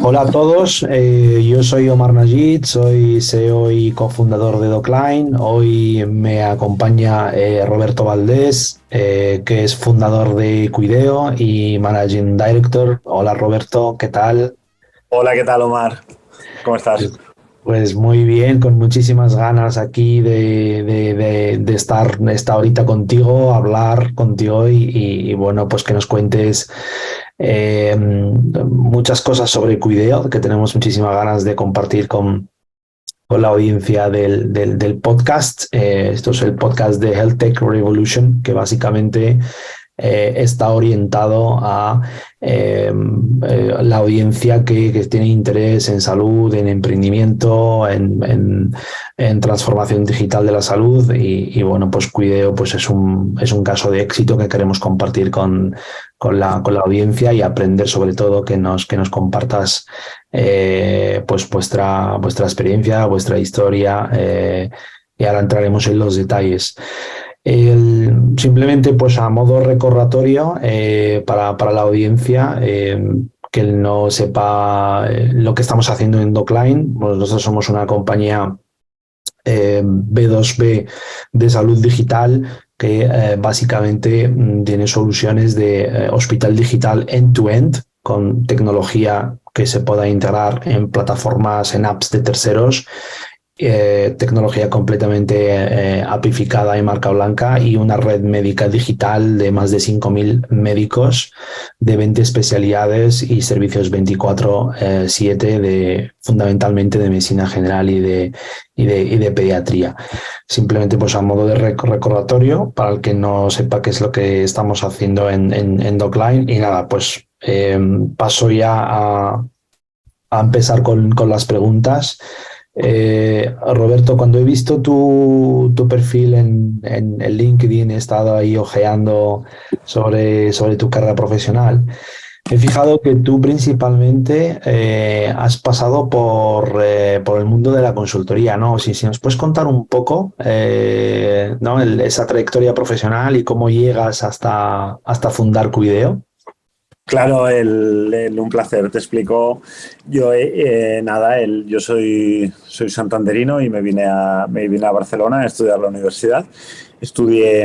Hola a todos, yo soy Omar Najid, soy CEO y cofundador de Docline. Hoy me acompaña Roberto Valdés, que es fundador de Cuideo y Managing Director. Hola Roberto, ¿qué tal? Hola, ¿qué tal, Omar? ¿Cómo estás? Pues, pues muy bien, con muchísimas ganas aquí de estar esta horita contigo, hablar contigo y bueno, pues que nos cuentes muchas cosas sobre Cuideo, que tenemos muchísimas ganas de compartir con la audiencia del podcast. Esto es el podcast de Health Tech Revolution, que básicamente está orientado a la audiencia que tiene interés en salud, en emprendimiento, en transformación digital de la salud y bueno, pues Cuideo pues es un caso de éxito que queremos compartir con la audiencia y aprender sobre todo que nos compartas pues vuestra experiencia, vuestra historia y ahora entraremos en los detalles. Simplemente, pues a modo recordatorio para la audiencia, que no sepa lo que estamos haciendo en Docline. Pues nosotros somos una compañía B2B de salud digital que básicamente tiene soluciones de hospital digital end-to-end con tecnología que se pueda integrar en plataformas, en apps de terceros, tecnología completamente apificada y marca blanca y una red médica digital de más de 5.000 médicos de 20 especialidades y servicios 24/7 fundamentalmente de medicina general y de pediatría. Simplemente pues a modo de recordatorio para el que no sepa qué es lo que estamos haciendo en Docline y nada, pues paso ya a empezar con las preguntas. Roberto, cuando he visto tu perfil en LinkedIn, he estado ahí ojeando sobre tu carrera profesional. Me he fijado que tú principalmente has pasado por el mundo de la consultoría, ¿no? Si nos puedes contar un poco, ¿no? Esa trayectoria profesional y cómo llegas hasta fundar Cuideo. Claro, un placer. Te explico. Yo, nada, yo soy santanderino y me vine a Barcelona a estudiar la universidad. Estudié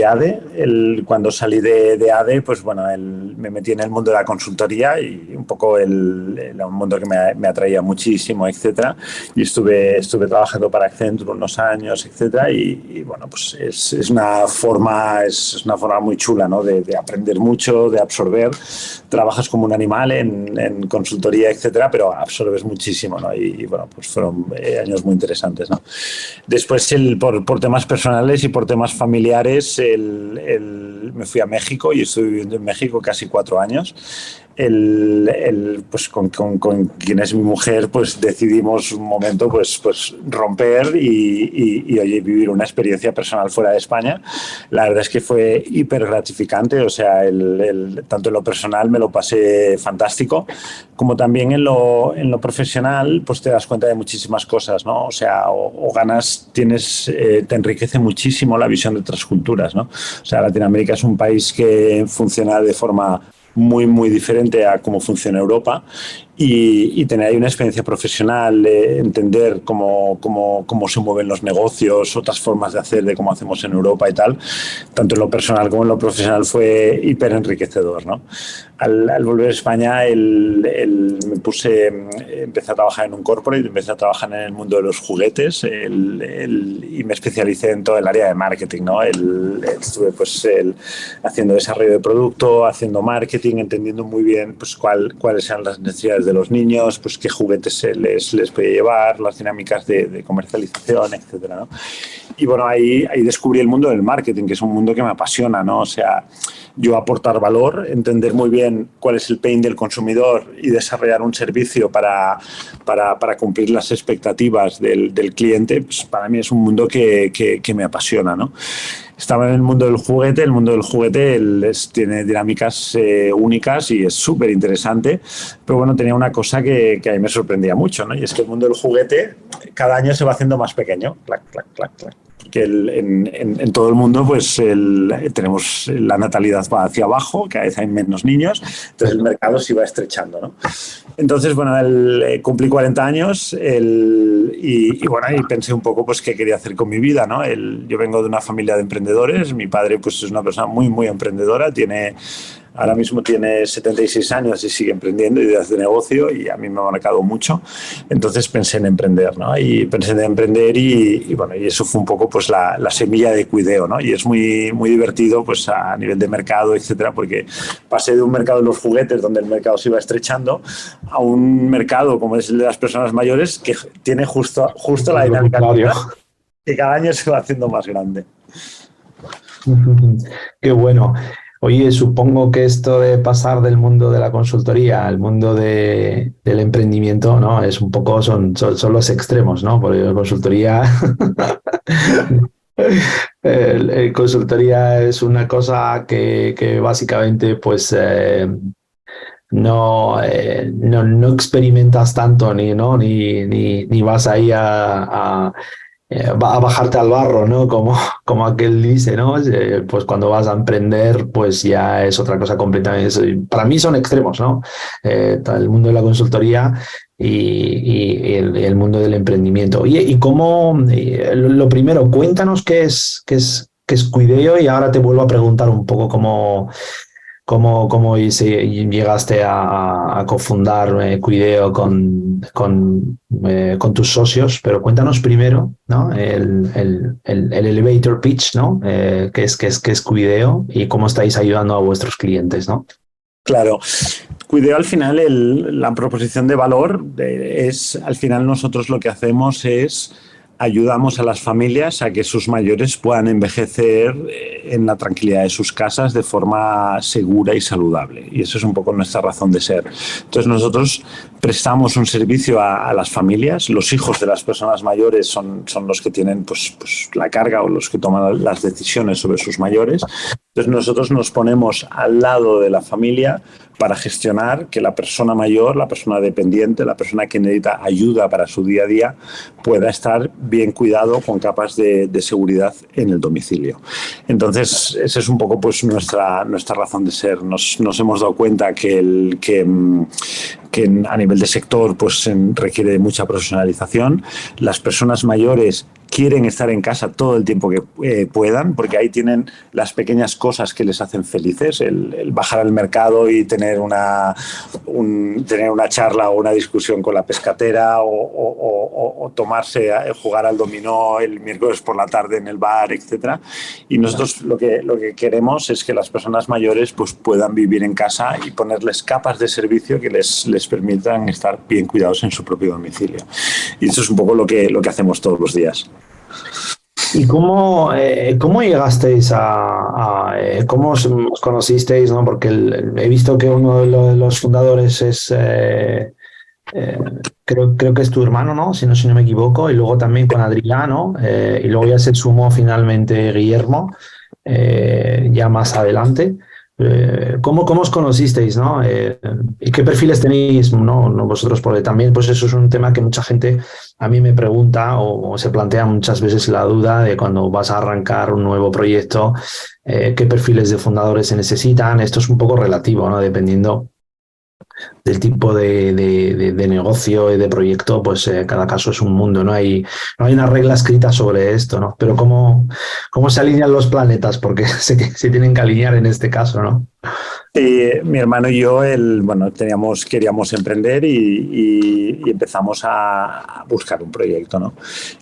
ADE. Cuando salí de ADE, pues bueno, me metí en el mundo de la consultoría y un poco era un mundo que me atraía muchísimo, etcétera. Y estuve trabajando para Accenture unos años, etcétera. Y bueno, pues es una forma muy chula, ¿no? De aprender mucho, de absorber. Trabajas como un animal en consultoría, etcétera, pero absorbes muchísimo, ¿no? Y bueno, pues fueron años muy interesantes, ¿no? Después, por temas personales y por temas familiares, me fui a México y estuve viviendo en México casi 4 años. Pues con quien es mi mujer, pues decidimos un momento pues romper oye, vivir una experiencia personal fuera de España. La verdad es que fue hiper gratificante, o sea, tanto en lo personal me lo pasé fantástico, como también en lo profesional, pues te das cuenta de muchísimas cosas, ¿no? O sea, o ganas, te enriquece muchísimo la visión de otras culturas, ¿no? O sea, Latinoamérica es un país que funciona de forma muy, muy diferente a cómo funciona Europa y tener ahí una experiencia profesional, entender cómo se mueven los negocios, otras formas de hacer de cómo hacemos en Europa y tal, tanto en lo personal como en lo profesional fue hiper enriquecedor, ¿no? Al volver a España empecé a trabajar en un corporate, empecé a trabajar en el mundo de los juguetes y me especialicé en todo el área de marketing, ¿no? Estuve haciendo desarrollo de producto, haciendo marketing, entendiendo muy bien pues, cuáles eran las necesidades de los niños, pues qué juguetes les podía llevar, las dinámicas de comercialización, etcétera, ¿no? Y bueno, ahí descubrí el mundo del marketing, que es un mundo que me apasiona, ¿no? O sea, yo aportar valor, entender muy bien cuál es el pain del consumidor y desarrollar un servicio para cumplir las expectativas del cliente, pues para mí es un mundo que me apasiona, ¿no? Estaba en el mundo del juguete. El mundo del juguete tiene dinámicas únicas y es súper interesante, pero bueno, tenía una cosa que a mí me sorprendía mucho, ¿no? Y es que el mundo del juguete cada año se va haciendo más pequeño, clac, clac, clac, clac. porque en todo el mundo pues tenemos la natalidad va hacia abajo, cada vez hay menos niños, entonces el mercado se va estrechando, ¿no? Entonces, bueno, cumplí 40 años bueno, y pensé un poco pues qué quería hacer con mi vida, ¿no? Yo vengo de una familia de emprendedores, mi padre pues es una persona muy, muy emprendedora, ahora mismo tiene 76 años y sigue emprendiendo ideas de negocio y a mí me ha marcado mucho. Entonces pensé en emprender, ¿no? Y pensé en emprender y bueno, y eso fue un poco pues la semilla de Cuideo, ¿no? Y es muy, muy divertido pues a nivel de mercado, etcétera, porque pasé de un mercado de los juguetes donde el mercado se iba estrechando a un mercado como es el de las personas mayores que tiene justo la dinámica que cada año se va haciendo más grande. Qué bueno. Oye, supongo que esto de pasar del mundo de la consultoría al mundo del emprendimiento, ¿no? Es un poco, son los extremos, ¿no? Porque la consultoría, consultoría es una cosa que básicamente, pues, no experimentas tanto, ni vas ahí a bajarte al barro, ¿no? Como aquel dice, ¿no? Pues cuando vas a emprender, pues ya es otra cosa completamente. Para mí son extremos, ¿no? El mundo de la consultoría y el mundo del emprendimiento. Oye, y cómo, lo primero, cuéntanos qué es Cuideo y ahora te vuelvo a preguntar un poco cómo llegaste a cofundar Cuideo con tus socios, pero cuéntanos primero, ¿no? el elevator pitch, ¿no? ¿Qué es Cuideo y cómo estáis ayudando a vuestros clientes, ¿no? Claro. Cuideo al final, la proposición de valor al final nosotros lo que hacemos es ayudamos a las familias a que sus mayores puedan envejecer en la tranquilidad de sus casas de forma segura y saludable. Y eso es un poco nuestra razón de ser. Entonces nosotros prestamos un servicio a las familias. Los hijos de las personas mayores son los que tienen pues la carga o los que toman las decisiones sobre sus mayores. Entonces nosotros nos ponemos al lado de la familia para gestionar que la persona mayor, la persona dependiente, la persona que necesita ayuda para su día a día pueda estar bien cuidado con capas de seguridad en el domicilio. Entonces, esa es un poco pues nuestra razón de ser. Nos hemos dado cuenta que a nivel de sector pues requiere de mucha profesionalización. Las personas mayores quieren estar en casa todo el tiempo que puedan, porque ahí tienen las pequeñas cosas que les hacen felices, el bajar al mercado y tener una charla o una discusión con la pescatera o jugar al dominó el miércoles por la tarde en el bar, etcétera. Y nosotros lo que queremos es que las personas mayores pues puedan vivir en casa y ponerles capas de servicio que les permitan estar bien cuidados en su propio domicilio. Y eso es un poco lo que hacemos todos los días. ¿Y cómo llegasteis cómo os conocisteis, ¿no? Porque he visto que uno de los fundadores es, creo que es tu hermano, ¿no? Si no me equivoco, y luego también con Adriano, y luego ya se sumó finalmente Guillermo, ya más adelante. ¿Cómo os conocisteis, ¿no? ¿Y qué perfiles tenéis, no vosotros? Porque también pues eso es un tema que mucha gente a mí me pregunta o se plantea muchas veces la duda de cuando vas a arrancar un nuevo proyecto, qué perfiles de fundadores se necesitan. Esto es un poco relativo, ¿no? Dependiendo del tipo de negocio y de proyecto, pues cada caso es un mundo, no hay una regla escrita sobre esto, ¿no? Pero ¿cómo se alinean los planetas? Porque sé que se tienen que alinear en este caso, ¿no? Mi hermano y yo, queríamos emprender y empezamos a buscar un proyecto, ¿no?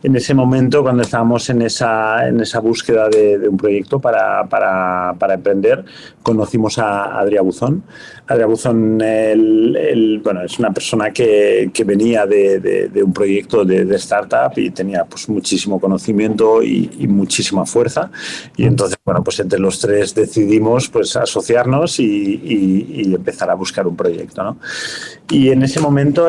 En ese momento, cuando estábamos en esa búsqueda de un proyecto para emprender, conocimos a Adrià Buzón. Adrià Buzón es una persona que venía de un proyecto de startup y tenía pues muchísimo conocimiento y muchísima fuerza. Y entonces, pues entre los tres decidimos pues asociarnos y empezar a buscar un proyecto, ¿no? Y en ese momento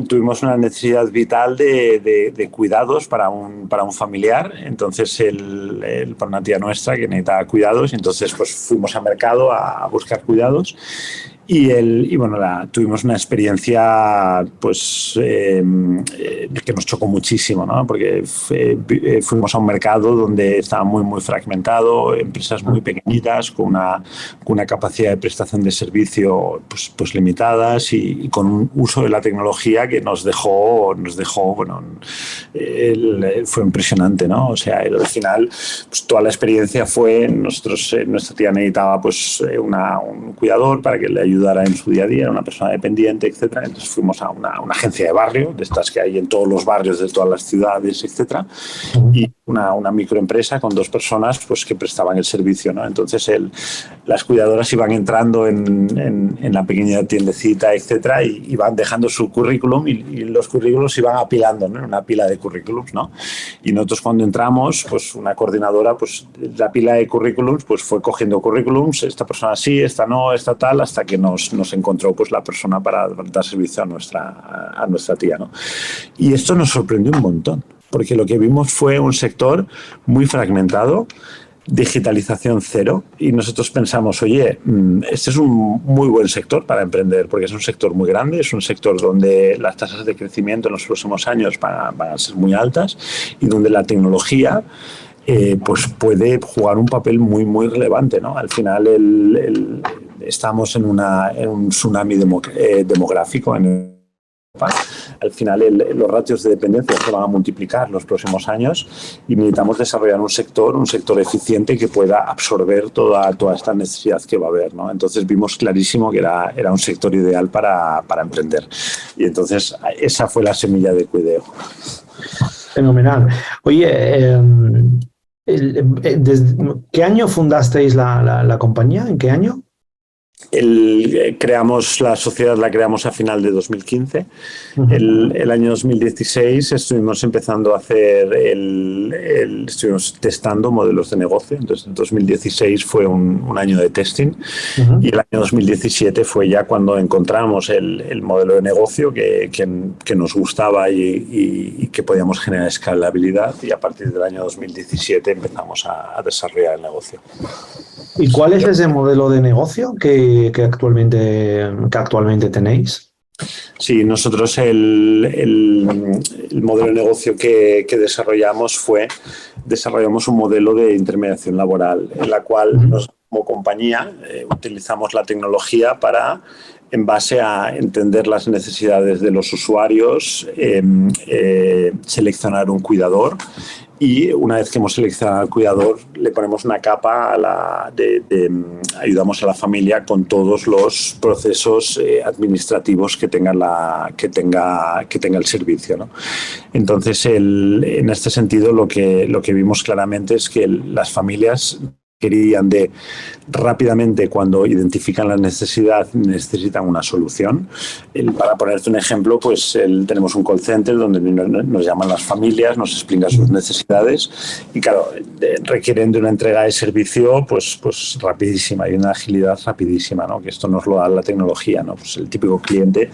tuvimos una necesidad vital de cuidados para un familiar. Entonces, para una tía nuestra que necesitaba cuidados, entonces pues fuimos al mercado a buscar cuidados. Y bueno, tuvimos una experiencia pues que nos chocó muchísimo, ¿no? Porque fuimos a un mercado donde estaba muy fragmentado, empresas muy pequeñitas con una capacidad de prestación de servicio pues limitadas y con un uso de la tecnología que nos dejó bueno, fue impresionante, ¿no? O sea, al final pues toda la experiencia fue, nuestra tía necesitaba pues un cuidador para que le ayudara en su día a día, era una persona dependiente, etcétera. Entonces fuimos a una agencia de barrio, de estas que hay en todos los barrios de todas las ciudades, etcétera, y una microempresa con 2 personas pues que prestaban el servicio, ¿no? Entonces las cuidadoras iban entrando en la pequeña tiendecita, etcétera, y van dejando su currículum y los currículums iban apilando, ¿no? Una pila de currículums, ¿no? Y nosotros cuando entramos, pues una coordinadora, pues la pila de currículums, pues fue cogiendo currículums, esta persona sí, esta no, esta tal, hasta que nos encontró pues la persona para dar servicio a nuestra tía, ¿no? Y esto nos sorprendió un montón, porque lo que vimos fue un sector muy fragmentado, digitalización cero, y nosotros pensamos, oye, este es un muy buen sector para emprender, porque es un sector muy grande, es un sector donde las tasas de crecimiento en los próximos años van a ser muy altas y donde la tecnología pues puede jugar un papel muy relevante, ¿no? Al final estamos en un tsunami demográfico en Europa. Al final los ratios de dependencia se van a multiplicar los próximos años y necesitamos desarrollar un sector eficiente que pueda absorber toda esta necesidad que va a haber, ¿no? Entonces vimos clarísimo que era un sector ideal para emprender. Y entonces esa fue la semilla de Cuideo. Fenomenal. Oye, ¿desde qué año fundasteis la compañía? ¿En qué año? Creamos la sociedad, la creamos a final de 2015. El año 2016 estuvimos empezando a hacer estuvimos testando modelos de negocio. Entonces, 2016 fue un año de testing y el año 2017 fue ya cuando encontramos el modelo de negocio que nos gustaba y que podíamos generar escalabilidad, y a partir del año 2017 empezamos a desarrollar el negocio. ¿Y cuál es ese modelo de negocio que actualmente tenéis? Sí, nosotros el modelo de negocio que desarrollamos desarrollamos un modelo de intermediación laboral en la cual nosotros como compañía utilizamos la tecnología para, en base a entender las necesidades de los usuarios, seleccionar un cuidador. Y una vez que hemos seleccionado al cuidador, le ponemos una capa ayudamos a la familia con todos los procesos administrativos que tenga el servicio, ¿no? Entonces, en este sentido, lo que vimos claramente es que las familias querían rápidamente, cuando identifican la necesidad, necesitan una solución. Para ponerte un ejemplo, pues tenemos un call center donde nos llaman las familias, nos explican sus necesidades y, claro, requieren de una entrega de servicio pues rapidísima y una agilidad rapidísima, ¿no? Que esto nos lo da la tecnología, ¿no? Pues el típico cliente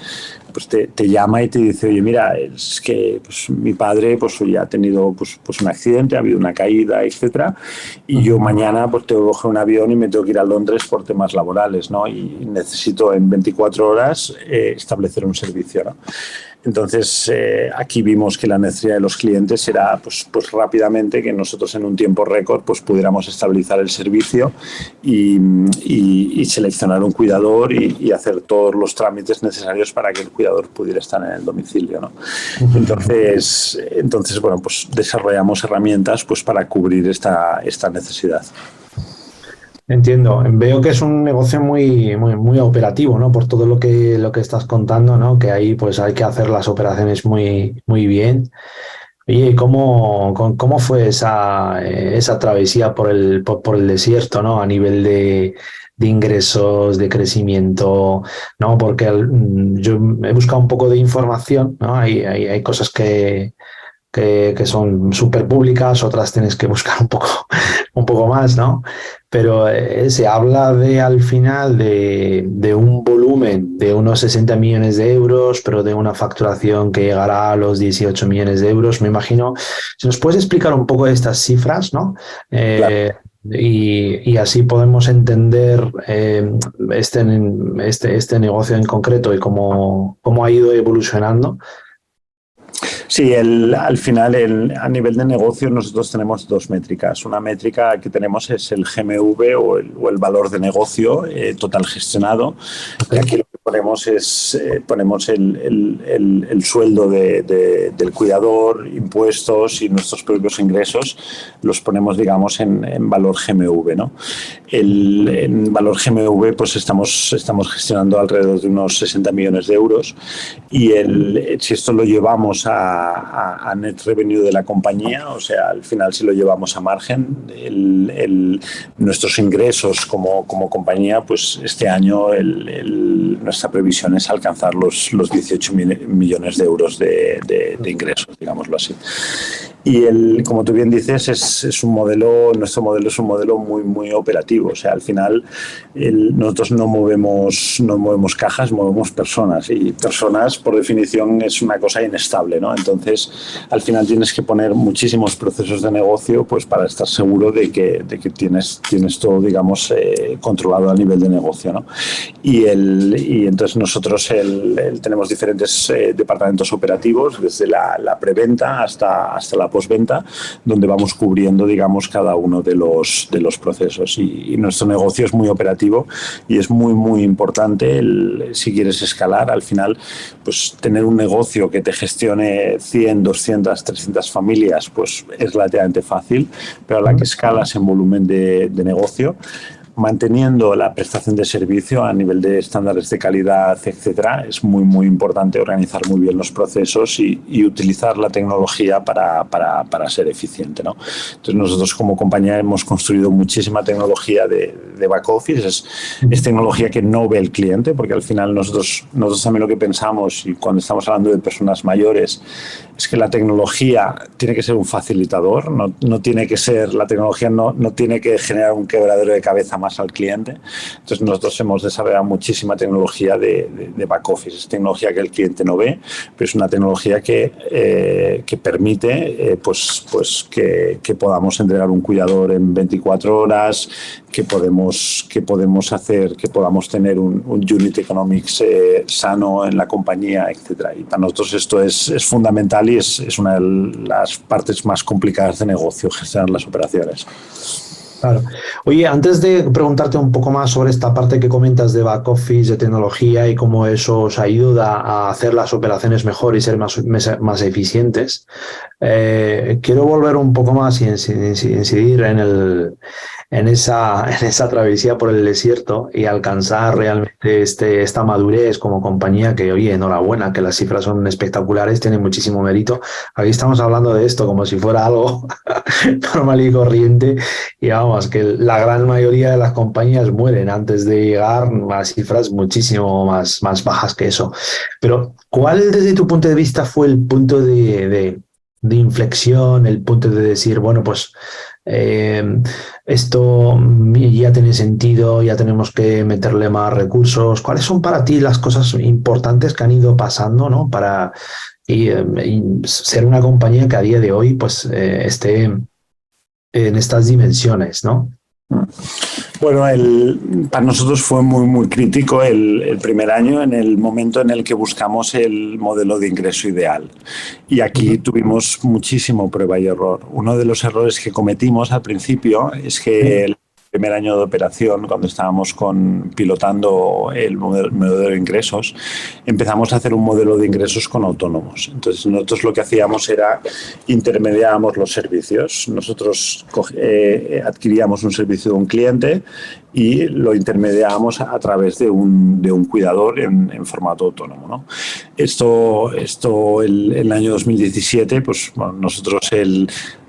pues te llama y te dice, oye, mira, es que pues, mi padre pues ya ha tenido pues un accidente, ha habido una caída, etcétera, y yo mañana pues tengo que coger un avión y me tengo que ir a Londres por temas laborales, ¿no? Y necesito en 24 horas establecer un servicio, ¿no? Entonces, aquí vimos que la necesidad de los clientes era pues rápidamente que nosotros en un tiempo récord pues pudiéramos estabilizar el servicio y seleccionar un cuidador y hacer todos los trámites necesarios para que el cuidador pudiera estar en el domicilio, ¿no? Entonces, bueno, pues desarrollamos herramientas pues para cubrir esta necesidad. Entiendo. Veo que es un negocio muy operativo, ¿no? Por todo lo que estás contando, ¿no? Que ahí pues hay que hacer las operaciones muy bien. Oye, ¿cómo fue esa travesía por el desierto, ¿no? A nivel de ingresos, de crecimiento, ¿no? Porque yo he buscado un poco de información, ¿no? Hay cosas que son súper públicas, otras tienes que buscar un poco más, ¿no? Pero se habla al final de un volumen de unos 60 millones de euros, pero de una facturación que llegará a los 18 millones de euros, me imagino. Si nos puedes explicar un poco de estas cifras, ¿no? Claro. Y así podemos entender este negocio en concreto y cómo ha ido evolucionando. Sí, al final, a nivel de negocio, nosotros tenemos dos métricas. Una métrica que tenemos es el GMV o el valor de negocio total gestionado. Okay. Y aquí lo que ponemos es ponemos el sueldo del cuidador, impuestos y nuestros propios ingresos. Los ponemos, digamos, en valor GMV, ¿no? En valor GMV, pues estamos gestionando alrededor de unos 60 millones de euros. Y si esto lo llevamos a net revenue de la compañía, o sea, al final si lo llevamos a margen, nuestros ingresos como compañía, pues este año nuestra previsión es alcanzar los 18 millones de euros de ingresos, digámoslo así. Y como tú bien dices, nuestro modelo es un modelo muy, muy operativo. O sea, al final nosotros no movemos cajas, movemos personas. Y personas, por definición, es una cosa inestable, ¿no? Entonces, al final tienes que poner muchísimos procesos de negocio pues para estar seguro de que tienes todo, digamos, controlado a nivel de negocio, ¿no? Y entonces nosotros tenemos diferentes departamentos operativos, desde la preventa hasta la postventa, donde vamos cubriendo, digamos, cada uno de los procesos. Y nuestro negocio es muy operativo y es muy, muy importante si quieres escalar, al final, pues tener un negocio que te gestione 100, 200, 300 familias, pues es relativamente fácil, pero a la que escalas en volumen de negocio, manteniendo la prestación de servicio a nivel de estándares de calidad, etcétera, es muy, muy importante organizar muy bien los procesos y utilizar la tecnología para ser eficiente, ¿no? Entonces, nosotros como compañía hemos construido muchísima tecnología de back office. Es tecnología que no ve el cliente, porque al final nosotros también lo que pensamos, y cuando estamos hablando de personas mayores, es que la tecnología tiene que ser un facilitador, no tiene que ser, la tecnología no tiene que generar un quebradero de cabeza más al cliente. Entonces nosotros hemos desarrollado muchísima tecnología de back office. Es tecnología que el cliente no ve, pero es una tecnología que permite pues que podamos entregar un cuidador en 24 horas, que podamos tener un unit economics sano en la compañía, etcétera. Y para nosotros esto es fundamental y es una de las partes más complicadas de negocio, gestionar las operaciones. Claro. Oye, antes de preguntarte un poco más sobre esta parte que comentas de back office, de tecnología y cómo eso os ayuda a hacer las operaciones mejor y ser más eficientes, quiero volver un poco más y incidir en esa travesía por el desierto y alcanzar realmente esta madurez como compañía que, oye, enhorabuena, que las cifras son espectaculares, tienen muchísimo mérito. Aquí estamos hablando de esto como si fuera algo normal y corriente y vamos, que la gran mayoría de las compañías mueren antes de llegar a cifras muchísimo más bajas que eso. Pero, ¿cuál desde tu punto de vista fue el punto de inflexión, el punto de decir, bueno, pues esto ya tiene sentido, ya tenemos que meterle más recursos? ¿Cuáles son para ti las cosas importantes que han ido pasando, ¿no? Para y ser una compañía que a día de hoy pues esté en estas dimensiones, ¿no? Bueno, para nosotros fue muy, muy crítico el primer año, en el momento en el que buscamos el modelo de ingreso ideal. Y aquí tuvimos muchísimo prueba y error. Uno de los errores que cometimos al principio es que el primer año de operación, cuando estábamos pilotando el modelo de ingresos, empezamos a hacer un modelo de ingresos con autónomos. Entonces, nosotros lo que hacíamos era intermediábamos los servicios. Nosotros adquiríamos un servicio de un cliente y lo intermediábamos a través de un cuidador en formato autónomo, ¿no? Esto el año 2017, pues bueno, nosotros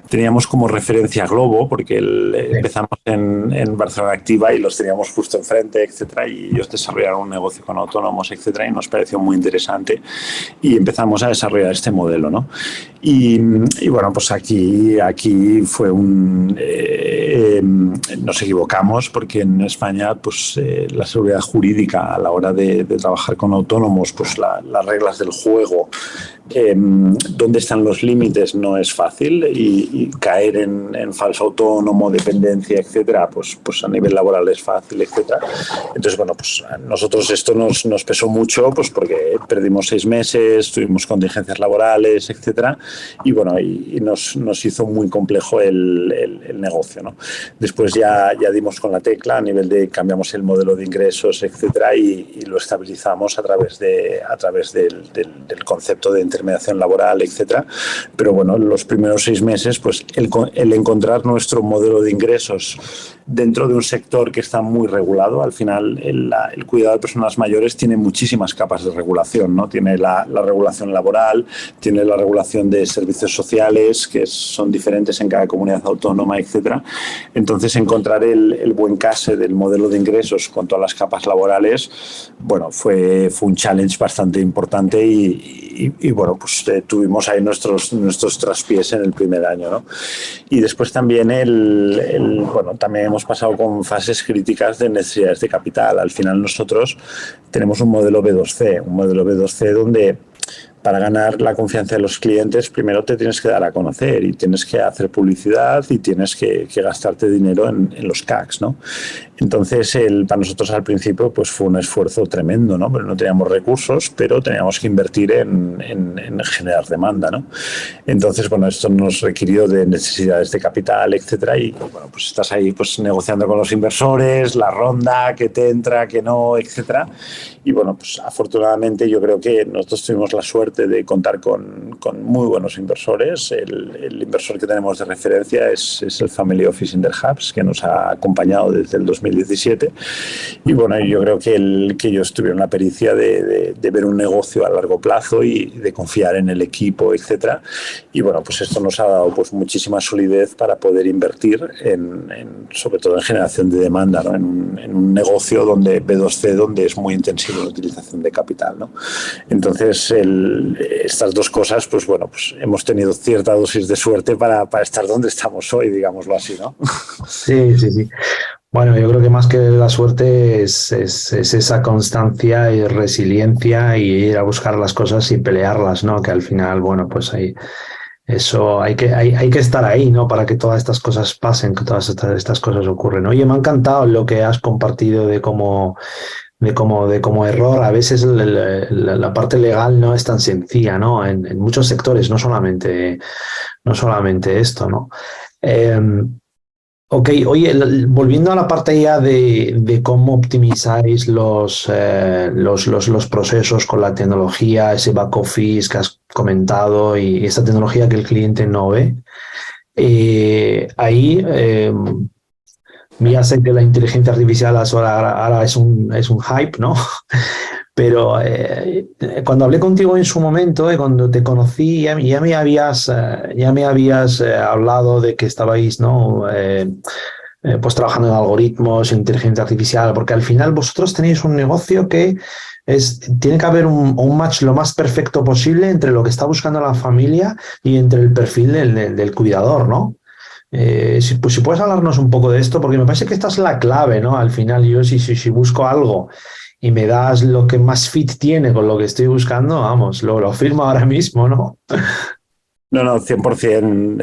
teníamos como referencia Globo, porque empezamos en Barcelona Activa y los teníamos justo enfrente, etcétera, y ellos desarrollaron un negocio con autónomos, etcétera, y nos pareció muy interesante y empezamos a desarrollar este modelo, ¿no? Y bueno, pues aquí fue nos equivocamos porque en España pues la seguridad jurídica a la hora de trabajar con autónomos, pues las reglas del juego, dónde están los límites no es fácil y caer en falso autónomo, dependencia, etcétera, pues a nivel laboral es fácil, etcétera. Entonces, bueno, pues a nosotros esto nos pesó mucho, pues porque perdimos 6 meses, tuvimos contingencias laborales, etcétera, y bueno, y nos hizo muy complejo el negocio, ¿no? Después ya dimos con la tecla a nivel de cambiamos el modelo de ingresos, etcétera, y lo estabilizamos a través del concepto de intermediación laboral, etcétera. Pero bueno, los primeros 6 meses, pues el encontrar nuestro modelo de ingresos dentro de un sector que está muy regulado. Al final, el cuidado de personas mayores tiene muchísimas capas de regulación, ¿no? Tiene la regulación laboral, tiene la regulación de servicios sociales, que son diferentes en cada comunidad autónoma, etcétera. Entonces, encontrar el buen case del modelo de ingresos con todas las capas laborales, bueno, fue un challenge bastante importante y bueno, pues tuvimos ahí nuestros traspiés en el primer año, ¿no? Y después también bueno, también hemos pasado con fases críticas de necesidades de capital. Al final nosotros tenemos un modelo B2C donde para ganar la confianza de los clientes, primero te tienes que dar a conocer y tienes que hacer publicidad y tienes que gastarte dinero en los CACs, ¿no? Entonces, para nosotros al principio pues fue un esfuerzo tremendo, ¿no? Pero no teníamos recursos, pero teníamos que invertir en generar demanda, ¿no? Entonces, bueno, esto nos requirió de necesidades de capital, etcétera, y bueno, pues estás ahí pues negociando con los inversores, la ronda, que te entra, que no, etcétera. Y bueno, pues afortunadamente yo creo que nosotros tuvimos la suerte de contar con muy buenos inversores. El inversor que tenemos de referencia es el Family Office Interhubs, que nos ha acompañado desde el 2017. Y bueno, yo creo que ellos tuvieron la pericia de ver un negocio a largo plazo y de confiar en el equipo, etcétera. Y bueno, pues esto nos ha dado pues muchísima solidez para poder invertir sobre todo en generación de demanda, ¿no? En un negocio donde B2C, donde es muy intensivo la utilización de capital, ¿no? Entonces, estas dos cosas, pues bueno, pues hemos tenido cierta dosis de suerte para estar donde estamos hoy, digámoslo así, ¿no? Sí, sí, sí. Bueno, yo creo que más que la suerte es esa constancia y resiliencia y ir a buscar las cosas y pelearlas, ¿no? Que al final, bueno, pues hay que estar ahí, ¿no? Para que todas estas cosas pasen, que todas estas cosas ocurren. Oye, me ha encantado lo que has compartido de cómo error. A veces la parte legal no es tan sencilla, ¿no? En muchos sectores, no solamente esto, ¿no? Ok, oye, volviendo a la parte ya de cómo optimizáis los procesos con la tecnología, ese back office que has comentado y esta tecnología que el cliente no ve, ahí ya sé que la inteligencia artificial ahora es un hype, ¿no? Pero cuando hablé contigo en su momento, cuando te conocí, ya me habías hablado de que estabais, ¿no? Pues trabajando en algoritmos, en inteligencia artificial, porque al final vosotros tenéis un negocio que tiene que haber un match lo más perfecto posible entre lo que está buscando la familia y entre el perfil del cuidador, ¿no? Si puedes hablarnos un poco de esto, porque me parece que esta es la clave, ¿no? Al final yo si busco algo y me das lo que más fit tiene con lo que estoy buscando, vamos, lo firmo ahora mismo, ¿no? No, 100%,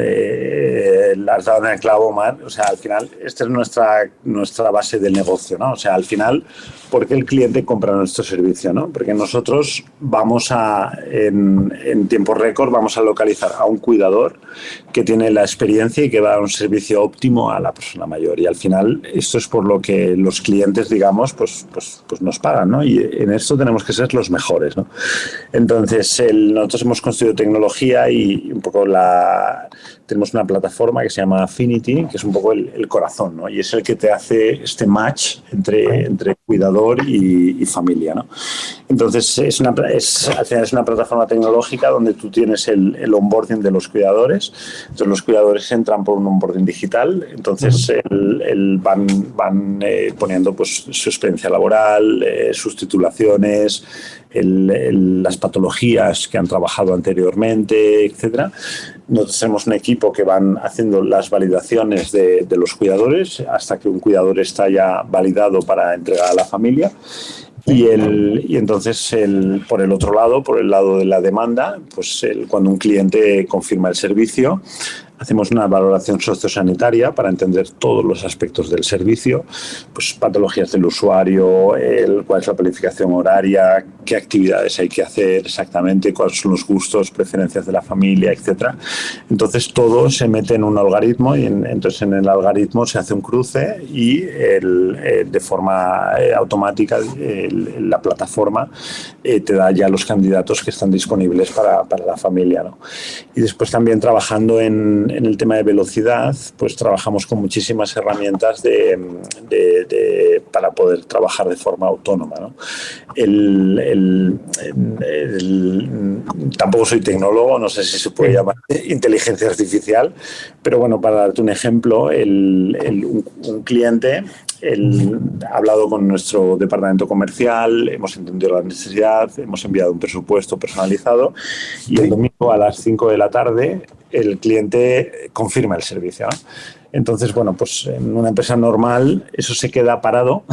la has dado en el clavo, Omar. O sea, al final, esta es nuestra base del negocio, ¿no? O sea, al final, ¿por qué el cliente compra nuestro servicio, no? Porque nosotros en tiempo récord, vamos a localizar a un cuidador que tiene la experiencia y que va a dar un servicio óptimo a la persona mayor. Y al final, esto es por lo que los clientes, digamos, pues nos pagan, ¿no? Y en esto tenemos que ser los mejores, ¿no? Entonces, nosotros hemos construido tecnología y un poco tenemos una plataforma plataforma que se llama Affinity, que es un poco el corazón, ¿no? Y es el que te hace este match entre cuidador y familia, ¿no? Entonces, al final es una plataforma tecnológica donde tú tienes el onboarding de los cuidadores. Entonces, los cuidadores entran por un onboarding digital, entonces van poniendo pues, su experiencia laboral, sus titulaciones, las patologías que han trabajado anteriormente, etcétera. Nosotros tenemos un equipo que van haciendo las validaciones de los cuidadores hasta que un cuidador está ya validado para entregar a la familia. Y entonces, por el otro lado, por el lado de la demanda, pues cuando un cliente confirma el servicio, hacemos una valoración sociosanitaria para entender todos los aspectos del servicio, pues patologías del usuario, cuál es la planificación horaria, qué actividades hay que hacer exactamente, cuáles son los gustos, preferencias de la familia, etcétera. Entonces todo se mete en un algoritmo y entonces en el algoritmo se hace un cruce y de forma automática la plataforma te da ya los candidatos que están disponibles para la familia, ¿no? Y después también trabajando en el tema de velocidad, pues trabajamos con muchísimas herramientas para poder trabajar de forma autónoma, ¿no? Tampoco soy tecnólogo, no sé si se puede llamar inteligencia artificial, pero bueno, para darte un ejemplo, un cliente ha hablado con nuestro departamento comercial, hemos entendido la necesidad, hemos enviado un presupuesto personalizado y el domingo a las 5 de la tarde el cliente confirma el servicio, ¿no? Entonces, bueno, pues en una empresa normal eso se queda parado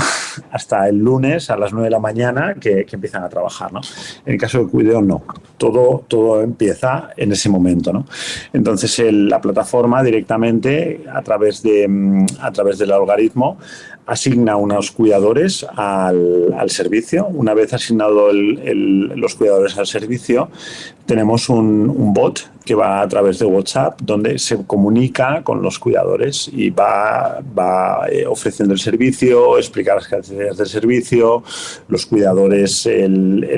hasta el lunes a las 9 de la mañana que empiezan a trabajar, ¿no? En el caso de Cuideo, no. Todo empieza en ese momento, ¿no? Entonces, la plataforma directamente, a través del algoritmo, asigna unos cuidadores al servicio. Una vez asignado los cuidadores al servicio, tenemos un bot que va a través de WhatsApp donde se comunica con los cuidadores y va ofreciendo el servicio, explica las características del servicio, los cuidadores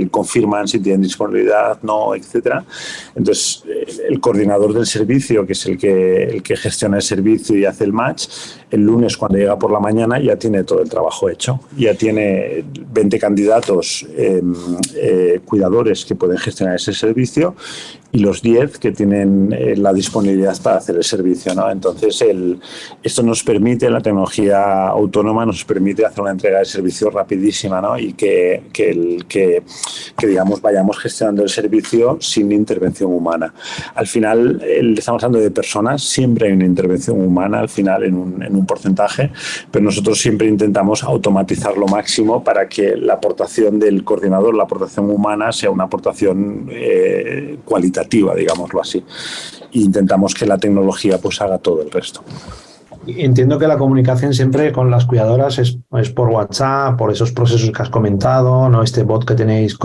confirman si tienen disponibilidad, no, etcétera. Entonces, el coordinador del servicio, que es el que gestiona el servicio y hace el match, el lunes cuando llega por la mañana ya tiene todo el trabajo hecho. Ya tiene 20 candidatos cuidadores que pueden gestionar ese servicio y los 10 que tienen la disponibilidad para hacer el servicio, ¿no? Entonces, esto nos permite, la tecnología autónoma nos permite hacer una entrega de servicio rapidísima, ¿no? Y que digamos, vayamos gestionando el servicio sin intervención humana. Al final, estamos hablando de personas, siempre hay una intervención humana al final en un porcentaje, pero nosotros siempre intentamos automatizar lo máximo para que la aportación del coordinador, la aportación humana, sea una aportación cualitativa, digámoslo así. E intentamos que la tecnología pues haga todo el resto. Entiendo que la comunicación siempre con las cuidadoras es por WhatsApp, por esos procesos que has comentado, ¿no? Este bot que tenéis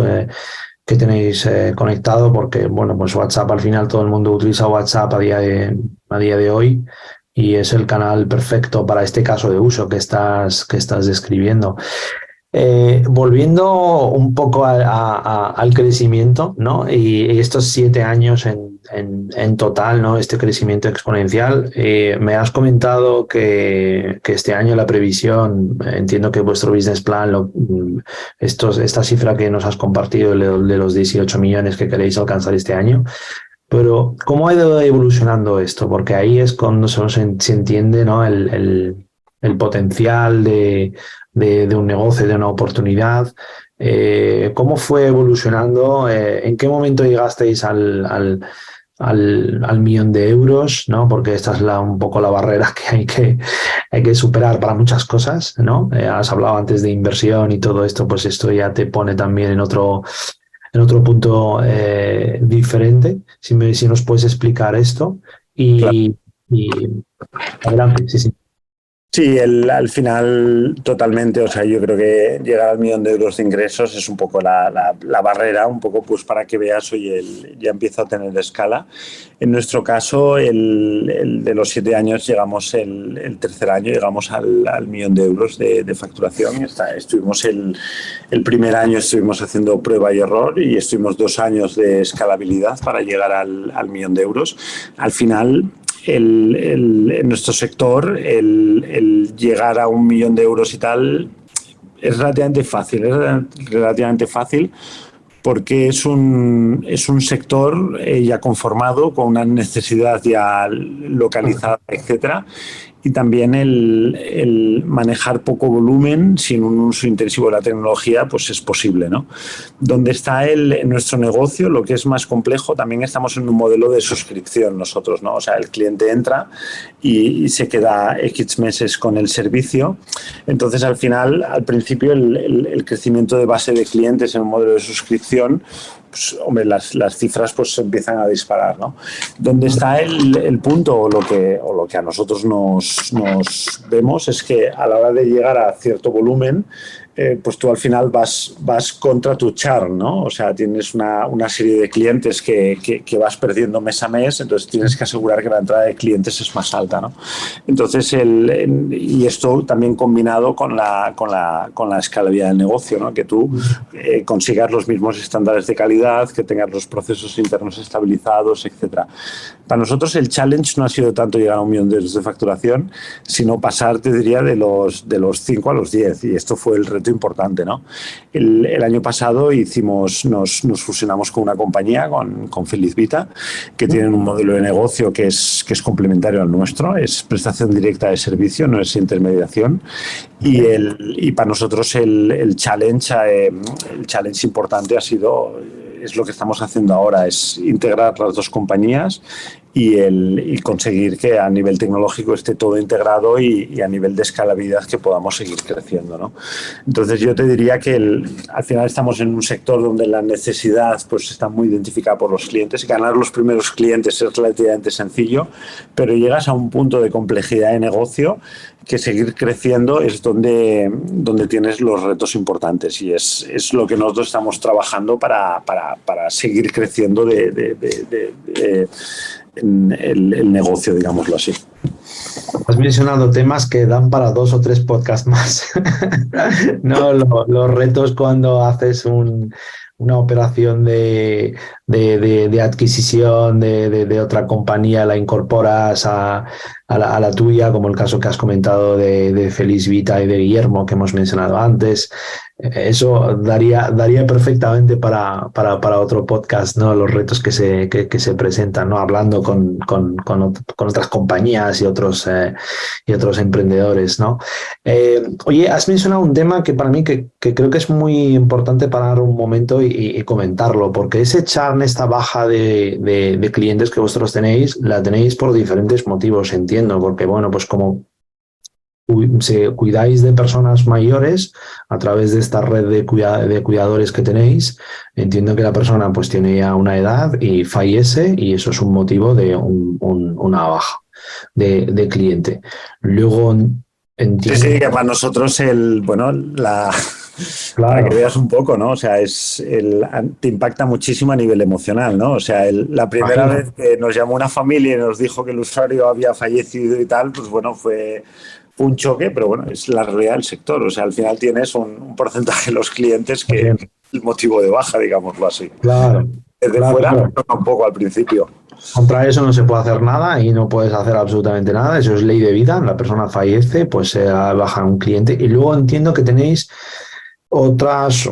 conectado, porque bueno, pues WhatsApp al final todo el mundo utiliza WhatsApp a día de hoy y es el canal perfecto para este caso de uso que estás describiendo. Volviendo un poco al crecimiento, ¿no? Y estos 7 años en total, ¿no? Este crecimiento exponencial. Me has comentado que este año la previsión, entiendo que vuestro business plan, esta cifra que nos has compartido de los 18 millones que queréis alcanzar este año, pero ¿cómo ha ido evolucionando esto? Porque ahí es cuando se entiende, ¿no? el potencial de un negocio, de una oportunidad. ¿Cómo fue evolucionando? ¿En qué momento llegasteis al millón de euros, ¿no? Porque esta es un poco la barrera que hay que superar para muchas cosas, ¿no? Has hablado antes de inversión y todo esto, pues esto ya te pone también en otro punto diferente. Si nos puedes explicar esto. Claro. Y adelante, sí. Sí, al final totalmente, o sea, yo creo que llegar al millón de euros de ingresos es un poco la barrera, un poco pues para que veas, oye, ya empieza a tener escala. En nuestro caso, el de los 7 años llegamos, el tercer año llegamos al millón de euros de facturación. Estuvimos el primer año estuvimos haciendo prueba y error y estuvimos 2 años de escalabilidad para llegar al millón de euros. Al final, en nuestro sector el llegar a 1 millón de euros y tal es relativamente fácil porque es un sector ya conformado, con una necesidad ya localizada, etcétera. Y también el manejar poco volumen sin un uso intensivo de la tecnología, pues es posible, ¿no? Donde está nuestro negocio, lo que es más complejo, también estamos en un modelo de suscripción nosotros, ¿no? O sea, el cliente entra y se queda X meses con el servicio. Entonces, al final, al principio, el crecimiento de base de clientes en un modelo de suscripción, pues, hombre, las cifras pues se empiezan a disparar, ¿no? Donde está el punto o lo que a nosotros nos vemos es que a la hora de llegar a cierto volumen, pues tú al final vas contra tu churn, ¿no? O sea, tienes una serie de clientes que vas perdiendo mes a mes, entonces tienes que asegurar que la entrada de clientes es más alta, ¿no? Entonces, y esto también combinado con la escalabilidad del negocio, ¿no? Que tú consigas los mismos estándares de calidad, que tengas los procesos internos estabilizados, etcétera. Para nosotros el challenge no ha sido tanto llegar a 1 millón de euros de facturación, sino pasar, te diría, de los 5 a los 10, y esto fue el reto importante, ¿no? El año pasado nos fusionamos con una compañía, con Felizvita, que tienen un modelo de negocio que es complementario al nuestro, es prestación directa de servicio, no es intermediación, y para nosotros el challenge importante es lo que estamos haciendo ahora, es integrar las dos compañías y conseguir que a nivel tecnológico esté todo integrado y a nivel de escalabilidad que podamos seguir creciendo, ¿no? Entonces yo te diría que al final estamos en un sector donde la necesidad pues está muy identificada por los clientes. Ganar los primeros clientes es relativamente sencillo, pero llegas a un punto de complejidad de negocio que seguir creciendo es donde tienes los retos importantes, y es lo que nosotros estamos trabajando para seguir creciendo en el negocio, digámoslo así. Has mencionado temas que dan para 2 o 3 podcasts más. No, los retos cuando haces una operación de adquisición de otra compañía, la incorporas a la tuya, como el caso que has comentado de Felizvita y de Guillermo, que hemos mencionado antes. Eso daría perfectamente para otro podcast, ¿no? Los retos que se presentan, ¿no? Hablando con otras compañías y otros emprendedores, ¿no? Oye, has mencionado un tema que para mí que creo que es muy importante parar un momento y comentarlo, porque ese churn, esta baja de clientes que vosotros tenéis, la tenéis por diferentes motivos, entiendo, porque bueno, pues como cuidáis de personas mayores a través de esta red de cuidadores que tenéis, entiendo que la persona pues tiene ya una edad y fallece, y eso es un motivo de una baja de cliente. Luego entiendo... Sí, que para nosotros Claro. Para que veas un poco, ¿no? O sea, te impacta muchísimo a nivel emocional, ¿no? O sea, la primera vez que nos llamó una familia y nos dijo que el usuario había fallecido y tal, pues bueno, fue un choque, pero bueno, es la realidad del sector. O sea, al final tienes un porcentaje de los clientes que es el motivo de baja, digámoslo así. Claro. Desde fuera, un poco al principio. Contra eso no se puede hacer nada y no puedes hacer absolutamente nada. Eso es ley de vida. La persona fallece, pues se baja un cliente. Y luego entiendo que tenéis otros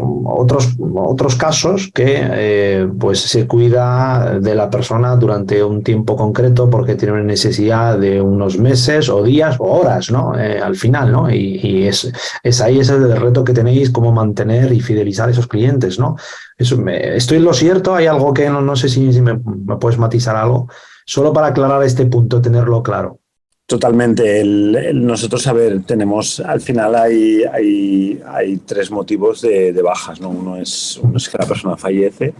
casos que pues se cuida de la persona durante un tiempo concreto porque tiene una necesidad de unos meses o días o horas, ¿no? Al final, ¿no? Y es ahí ese el reto que tenéis, cómo mantener y fidelizar a esos clientes, ¿no? ¿Estoy en lo cierto? ¿Hay algo que no sé si me puedes matizar algo? Solo para aclarar este punto, tenerlo claro. Totalmente. Nosotros, a ver, tenemos, al final hay 3 motivos de bajas, ¿no? Uno es que la persona fallece,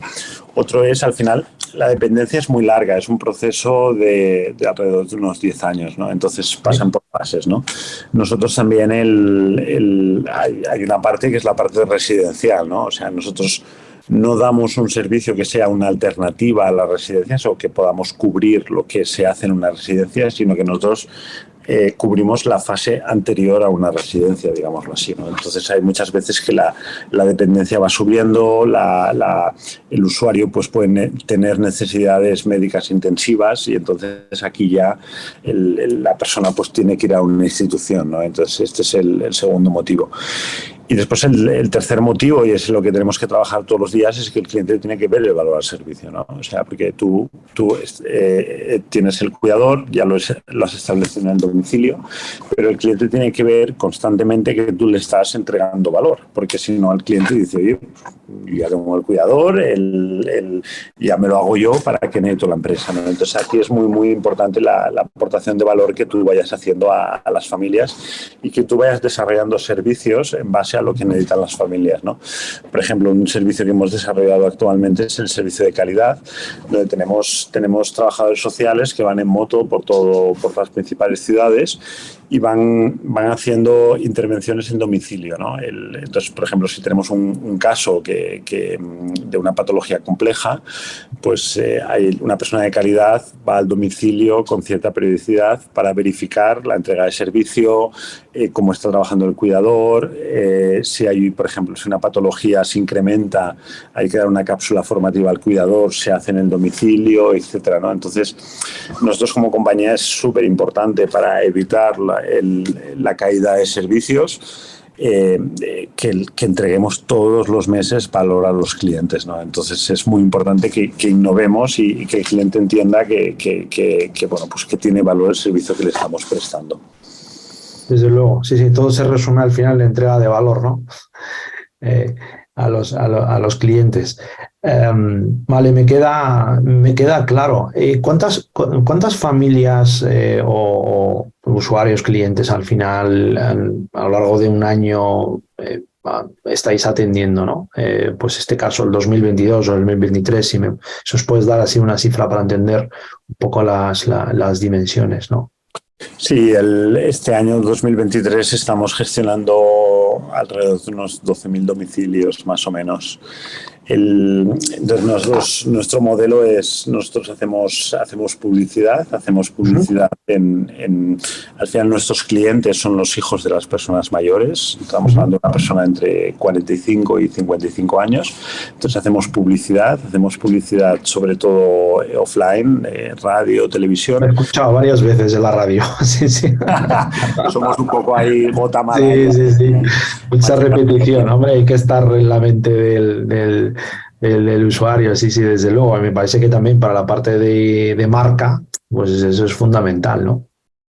otro es, al final, la dependencia es muy larga, es un proceso de alrededor de unos 10 años, ¿no? Entonces pasan por fases, ¿no? Nosotros también hay una parte que es la parte residencial, ¿no? O sea, nosotros no damos un servicio que sea una alternativa a las residencias o que podamos cubrir lo que se hace en una residencia, sino que nosotros cubrimos la fase anterior a una residencia, digámoslo así, ¿no? Entonces hay muchas veces que la dependencia va subiendo, el usuario pues puede tener necesidades médicas intensivas y entonces aquí ya la persona pues tiene que ir a una institución, ¿no? Entonces este es el segundo motivo. Y después el tercer motivo, y es lo que tenemos que trabajar todos los días, es que el cliente tiene que ver el valor al servicio, ¿no? O sea, porque tú tienes el cuidador, ya lo has establecido en el domicilio, pero el cliente tiene que ver constantemente que tú le estás entregando valor, porque si no, el cliente dice, oye, ya tengo el cuidador, ya me lo hago yo, ¿para qué necesito la empresa, ¿no? Entonces aquí es muy, muy importante la aportación de valor que tú vayas haciendo a las familias y que tú vayas desarrollando servicios en base a lo que necesitan las familias, ¿no? Por ejemplo, un servicio que hemos desarrollado actualmente es el servicio de calidad, donde tenemos trabajadores sociales que van en moto por las principales ciudades y van haciendo intervenciones en domicilio, ¿no? Entonces, por ejemplo, si tenemos un caso de una patología compleja, pues hay una persona de calidad va al domicilio con cierta periodicidad para verificar la entrega de servicio, cómo está trabajando el cuidador, si hay, por ejemplo, si una patología se incrementa, hay que dar una cápsula formativa al cuidador, se hace en el domicilio, etcétera, ¿no? Entonces, nosotros como compañía es súper importante para evitar la caída de servicios, que entreguemos todos los meses valor a los clientes, ¿no? Entonces es muy importante que innovemos y que el cliente entienda que bueno, pues que tiene valor el servicio que le estamos prestando. Desde luego, sí, todo se resume al final en la entrega de valor, ¿no? A los clientes. Vale, me queda claro. ¿Cuántas familias o usuarios, clientes al final, a lo largo de un año estáis atendiendo, ¿no? Pues este caso, el 2022 o el 2023, si os puedes dar así una cifra para entender un poco las dimensiones, ¿no? Sí, este año 2023 estamos gestionando alrededor de unos 12.000 domicilios más o menos. Entonces nuestro modelo es, nosotros hacemos publicidad al final nuestros clientes son los hijos de las personas mayores, estamos hablando de una persona entre 45 y 55 años, entonces hacemos publicidad sobre todo offline, radio, televisión. Me he escuchado varias veces en la radio, sí. Somos un poco ahí gota mala. Sí. Mucha repetición, hombre, hay que estar en la mente del usuario, sí, desde luego. Me parece que también para la parte de marca, pues eso es fundamental, ¿no?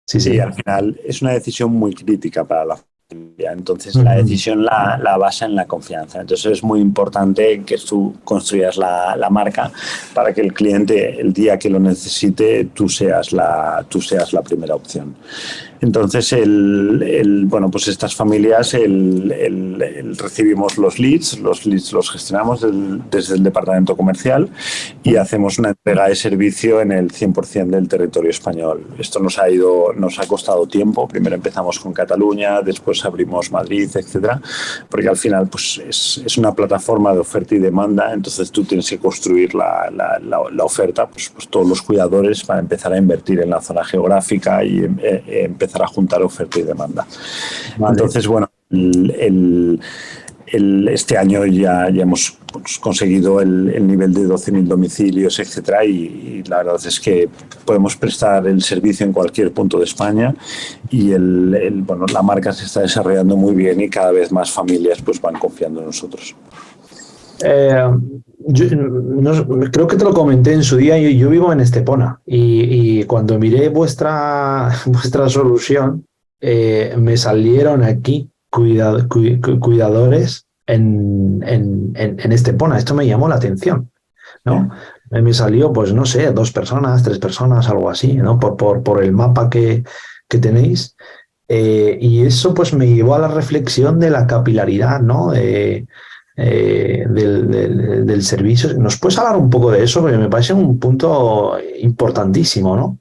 Sí, al final es una decisión muy crítica para la familia. Entonces, la decisión la basa en la confianza. Entonces, es muy importante que tú construyas la marca para que el cliente, el día que lo necesite, tú seas la primera opción. Entonces, bueno, pues estas familias recibimos los leads los gestionamos desde el departamento comercial y hacemos una entrega de servicio en el 100% del territorio español. Esto nos ha costado tiempo. Primero empezamos con Cataluña, después abrimos Madrid, etcétera, porque al final pues es una plataforma de oferta y demanda, entonces tú tienes que construir la oferta, pues todos los cuidadores para empezar a invertir en la zona geográfica y empezar a juntar oferta y demanda. Vale. Entonces, bueno, este año ya hemos conseguido el nivel de 12.000 domicilios, etcétera, y la verdad es que podemos prestar el servicio en cualquier punto de España y bueno, la marca se está desarrollando muy bien y cada vez más familias pues van confiando en nosotros. Creo que te lo comenté en su día. Yo vivo en Estepona y cuando miré vuestra solución, me salieron aquí cuidadores en Estepona. Esto me llamó la atención, ¿no? Me salió, pues no sé, 2 personas, 3 personas, algo así, ¿no? Por el mapa que tenéis. Y eso pues me llevó a la reflexión de la capilaridad, ¿no? Del servicio. ¿Nos puedes hablar un poco de eso? Porque me parece un punto importantísimo, ¿no?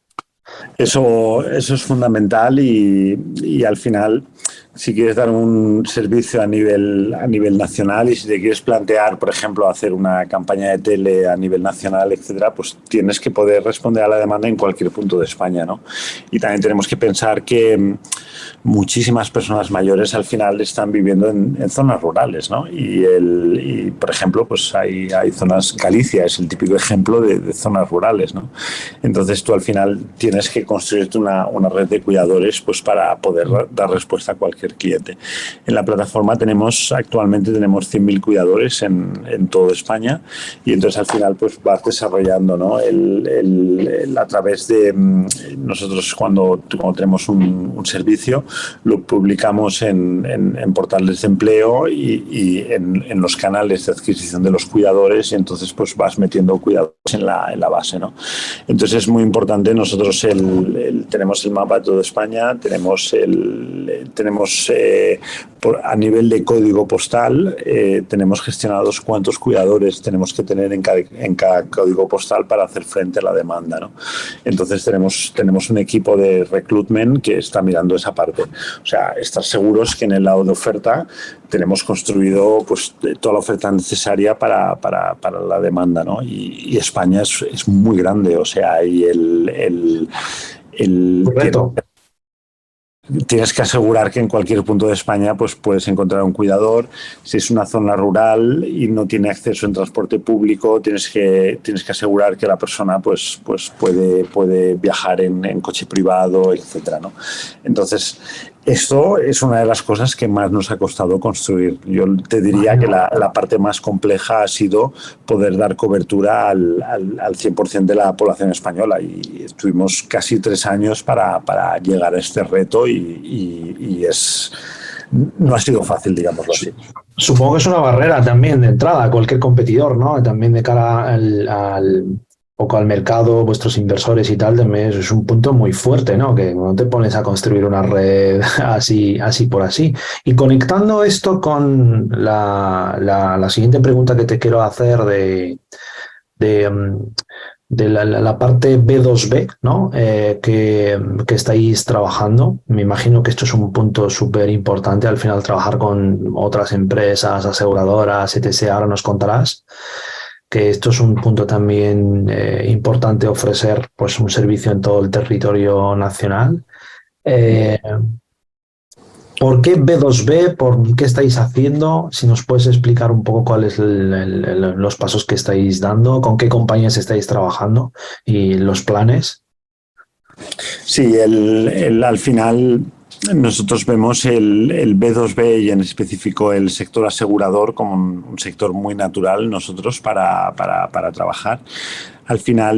Eso es fundamental y al final si quieres dar un servicio a nivel nacional y si te quieres plantear, por ejemplo, hacer una campaña de tele a nivel nacional, etcétera, pues tienes que poder responder a la demanda en cualquier punto de España, ¿no? Y también tenemos que pensar que muchísimas personas mayores al final están viviendo en zonas rurales, ¿no? Y, por ejemplo, pues hay zonas, Galicia es el típico ejemplo de zonas rurales, ¿no? Entonces tú al final tienes que construirte una red de cuidadores pues para poder dar respuesta a cualquier cliente. En la plataforma actualmente tenemos 100.000 cuidadores en toda España y entonces al final pues vas desarrollando, ¿no? A través de nosotros cuando tenemos un servicio lo publicamos en portales de empleo y en los canales de adquisición de los cuidadores y entonces pues vas metiendo cuidadores en la base, ¿no? Entonces es muy importante, nosotros tenemos el mapa de toda España, tenemos a nivel de código postal, tenemos gestionados cuántos cuidadores tenemos que tener en cada código postal para hacer frente a la demanda, ¿no? Entonces tenemos un equipo de recruitment que está mirando esa parte. O sea, estar seguros que en el lado de oferta tenemos construido pues toda la oferta necesaria para la demanda, ¿no? Y España es muy grande, o sea, y tienes que asegurar que en cualquier punto de España pues puedes encontrar un cuidador. Si es una zona rural y no tiene acceso en transporte público, tienes que asegurar que la persona pues puede viajar en coche privado, etcétera, ¿no? Entonces, esto es una de las cosas que más nos ha costado construir. Yo te diría que la parte más compleja ha sido poder dar cobertura al 100% de la población española y tuvimos casi 3 años para llegar a este reto y no ha sido fácil, digámoslo así. Supongo que es una barrera también de entrada a cualquier competidor, ¿no? También de cara al mercado, vuestros inversores y tal, también es un punto muy fuerte, ¿no? Que no te pones a construir una red así por así. Y conectando esto con la siguiente pregunta que te quiero hacer de la parte B2B, ¿no? Que estáis trabajando. Me imagino que esto es un punto súper importante al final, trabajar con otras empresas, aseguradoras, etc. Ahora nos contarás que esto es un punto también importante, ofrecer pues un servicio en todo el territorio nacional. ¿Por qué B2B? ¿Por qué estáis haciendo? Si nos puedes explicar un poco cuáles los pasos que estáis dando, con qué compañías estáis trabajando y los planes. Sí, al final nosotros vemos el B2B y en específico el sector asegurador como un sector muy natural nosotros para trabajar. Al final,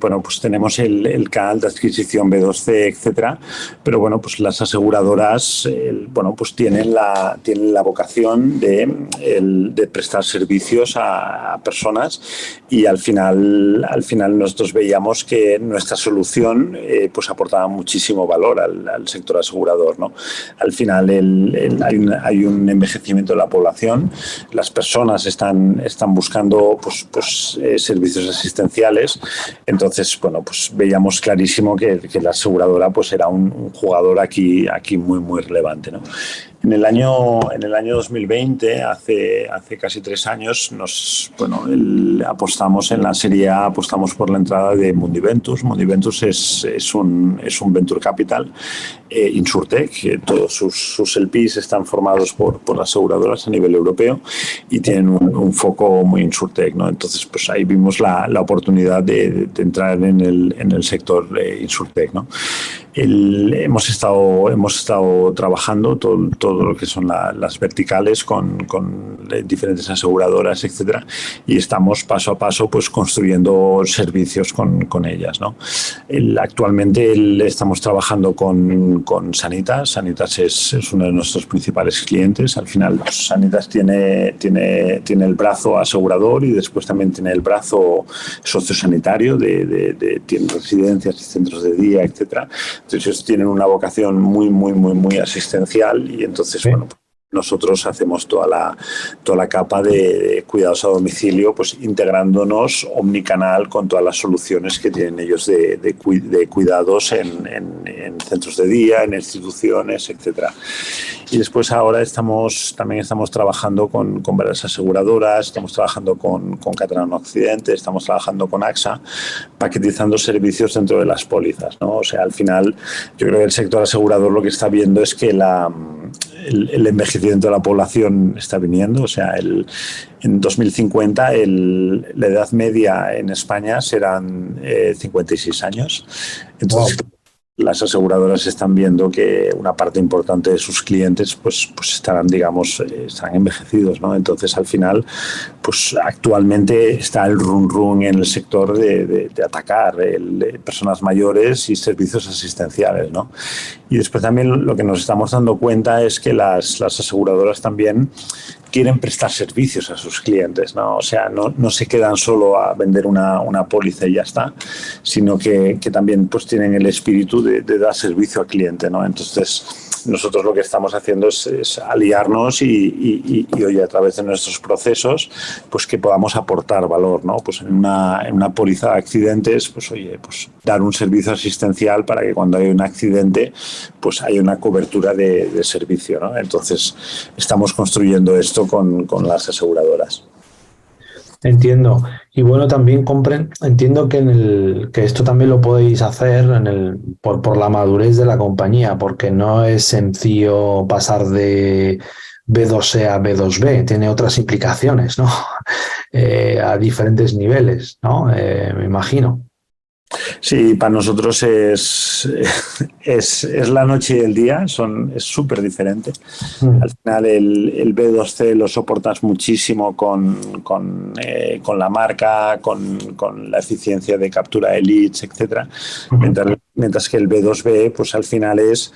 bueno, pues tenemos el canal de adquisición B2C, etcétera, pero bueno, pues las aseguradoras, bueno, pues tienen la vocación de prestar servicios a personas y al final nosotros veíamos que nuestra solución pues aportaba muchísimo valor al sector asegurador, ¿no? Al final hay un envejecimiento de la población, las personas están buscando pues servicios asistenciales, entonces bueno, pues veíamos clarísimo que la aseguradora pues era un jugador aquí muy relevante, ¿no? En el año 2020, hace casi 3 años, apostamos en la serie A, apostamos por la entrada de Mundiventus. Mundiventus es un venture capital, Insurtech, todos sus LPs están formados por las aseguradoras a nivel europeo y tienen un foco muy Insurtech, ¿no? Entonces, pues ahí vimos la oportunidad de entrar en el sector Insurtech, ¿no? Hemos estado trabajando todo lo que son las verticales con diferentes aseguradoras, etcétera, y estamos paso a paso pues construyendo servicios con ellas, ¿no? Actualmente estamos trabajando con Sanitas. Sanitas es uno de nuestros principales clientes. Al final, pues, Sanitas tiene el brazo asegurador y después también tiene el brazo sociosanitario tiene residencias y centros de día, etcétera. Entonces ellos tienen una vocación muy asistencial y entonces, sí, bueno, nosotros hacemos toda la capa de cuidados a domicilio, pues integrándonos omnicanal con todas las soluciones que tienen ellos de cuidados en centros de día, en instituciones, etcétera. Y después ahora también estamos trabajando con varias aseguradoras, estamos trabajando con Catalana Occidente, estamos trabajando con AXA, paquetizando servicios dentro de las pólizas, ¿no? O sea, al final yo creo que el sector asegurador lo que está viendo es que el envejecimiento de la población está viniendo. O sea, en 2050 la edad media en España serán 56 años. Entonces, wow, las aseguradoras están viendo que una parte importante de sus clientes pues estarán envejecidos, ¿no? Entonces, al final, pues actualmente está el run en el sector de atacar personas mayores y servicios asistenciales, ¿no? Y después también lo que nos estamos dando cuenta es que las aseguradoras también quieren prestar servicios a sus clientes, ¿no? O sea, no se quedan solo a vender una póliza y ya está, sino que también pues tienen el espíritu de dar servicio al cliente, ¿no? Entonces, nosotros lo que estamos haciendo es aliarnos y oye, a través de nuestros procesos, pues que podamos aportar valor, ¿no? Pues en una póliza de accidentes, pues oye, pues dar un servicio asistencial para que cuando hay un accidente, pues haya una cobertura de servicio, ¿no? Entonces, estamos construyendo esto con las aseguradoras. Entiendo. Y bueno, también entiendo que esto también lo podéis hacer por la madurez de la compañía, porque no es sencillo pasar de B2C a B2B, tiene otras implicaciones, ¿no? A diferentes niveles, ¿no? Me imagino. Sí, para nosotros es la noche y el día, es súper diferente. Al final el B2C lo soportas muchísimo con la marca, con la eficiencia de captura de leads, etcétera. Mientras que el B2B, pues al final es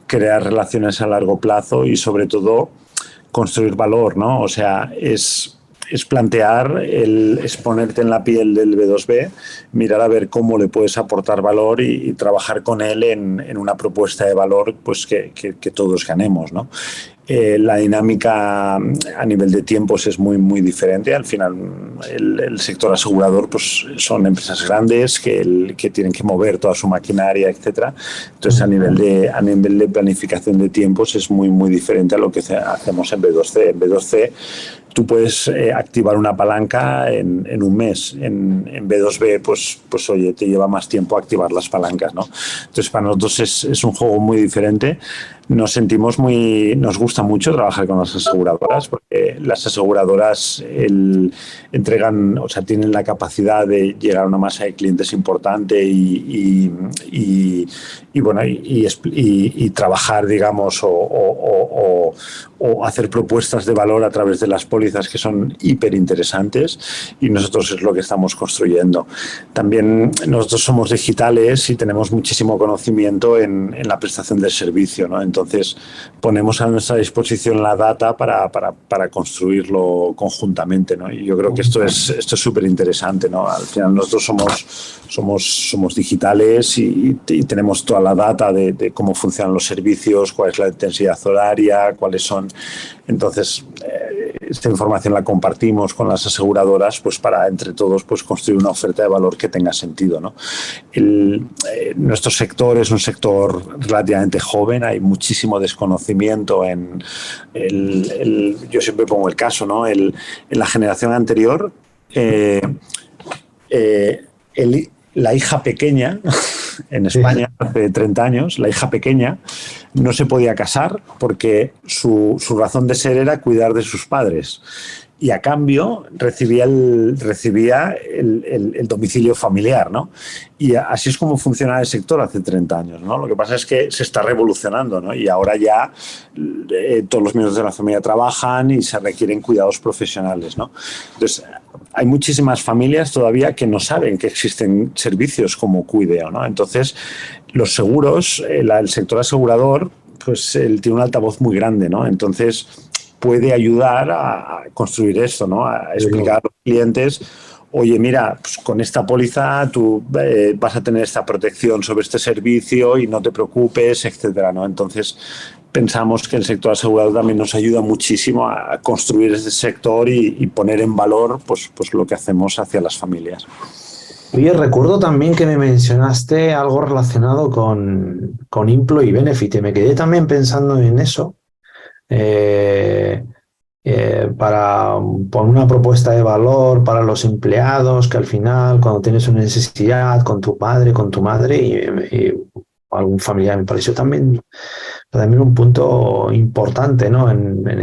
crear relaciones a largo plazo y sobre todo construir valor, ¿no? O sea, es plantear, es ponerte en la piel del B2B, mirar a ver cómo le puedes aportar valor y trabajar con él en una propuesta de valor pues que todos ganemos, ¿no? La dinámica a nivel de tiempos es muy, muy diferente. Al final, el sector asegurador pues son empresas grandes que tienen que mover toda su maquinaria, etcétera. Entonces, a nivel de planificación de tiempos es muy, muy diferente a lo que hacemos en B2C. En B2C, tú puedes activar una palanca en un mes. En B2B, pues oye, te lleva más tiempo activar las palancas, ¿no? Entonces, para nosotros es un juego muy diferente. Nos gusta mucho trabajar con las aseguradoras porque las aseguradoras entregan, o sea, tienen la capacidad de llegar a una masa de clientes importante y trabajar, digamos, o hacer propuestas de valor a través de las pólizas que son hiper interesantes, y nosotros es lo que estamos construyendo. También nosotros somos digitales y tenemos muchísimo conocimiento en la prestación del servicio, ¿no? Entonces, ponemos a nuestra disposición la data para construirlo conjuntamente, ¿no? Y yo creo que esto es súper interesante, ¿no? Al final nosotros somos digitales y tenemos toda la data de cómo funcionan los servicios, cuál es la intensidad horaria, cuáles son. Entonces, esta información la compartimos con las aseguradoras pues para entre todos pues construir una oferta de valor que tenga sentido, ¿no? Nuestro sector es un sector relativamente joven, hay muchísimo desconocimiento yo siempre pongo el caso, ¿no? En la generación anterior, la hija pequeña en España, hace 30 años, la hija pequeña no se podía casar porque su razón de ser era cuidar de sus padres. Y a cambio recibía el domicilio familiar, ¿no? Y así es como funcionaba el sector hace 30 años, ¿no? Lo que pasa es que se está revolucionando, ¿no? Y ahora ya todos los miembros de la familia trabajan y se requieren cuidados profesionales, ¿no? Entonces, hay muchísimas familias todavía que no saben que existen servicios como Cuideo, ¿no? Entonces, los seguros, el sector asegurador, pues él tiene un altavoz muy grande, ¿no? Entonces, puede ayudar a construir esto, ¿no? A explicar a los clientes, oye, mira, pues con esta póliza tú vas a tener esta protección sobre este servicio y no te preocupes, etcétera, ¿no? Entonces, pensamos que el sector asegurado también nos ayuda muchísimo a construir ese sector y poner en valor pues lo que hacemos hacia las familias. Oye, recuerdo también que me mencionaste algo relacionado con Employee Benefit y me quedé también pensando en eso. Para poner una propuesta de valor para los empleados, que al final cuando tienes una necesidad con tu padre, con tu madre y algún familiar, me pareció también un punto importante, ¿no? en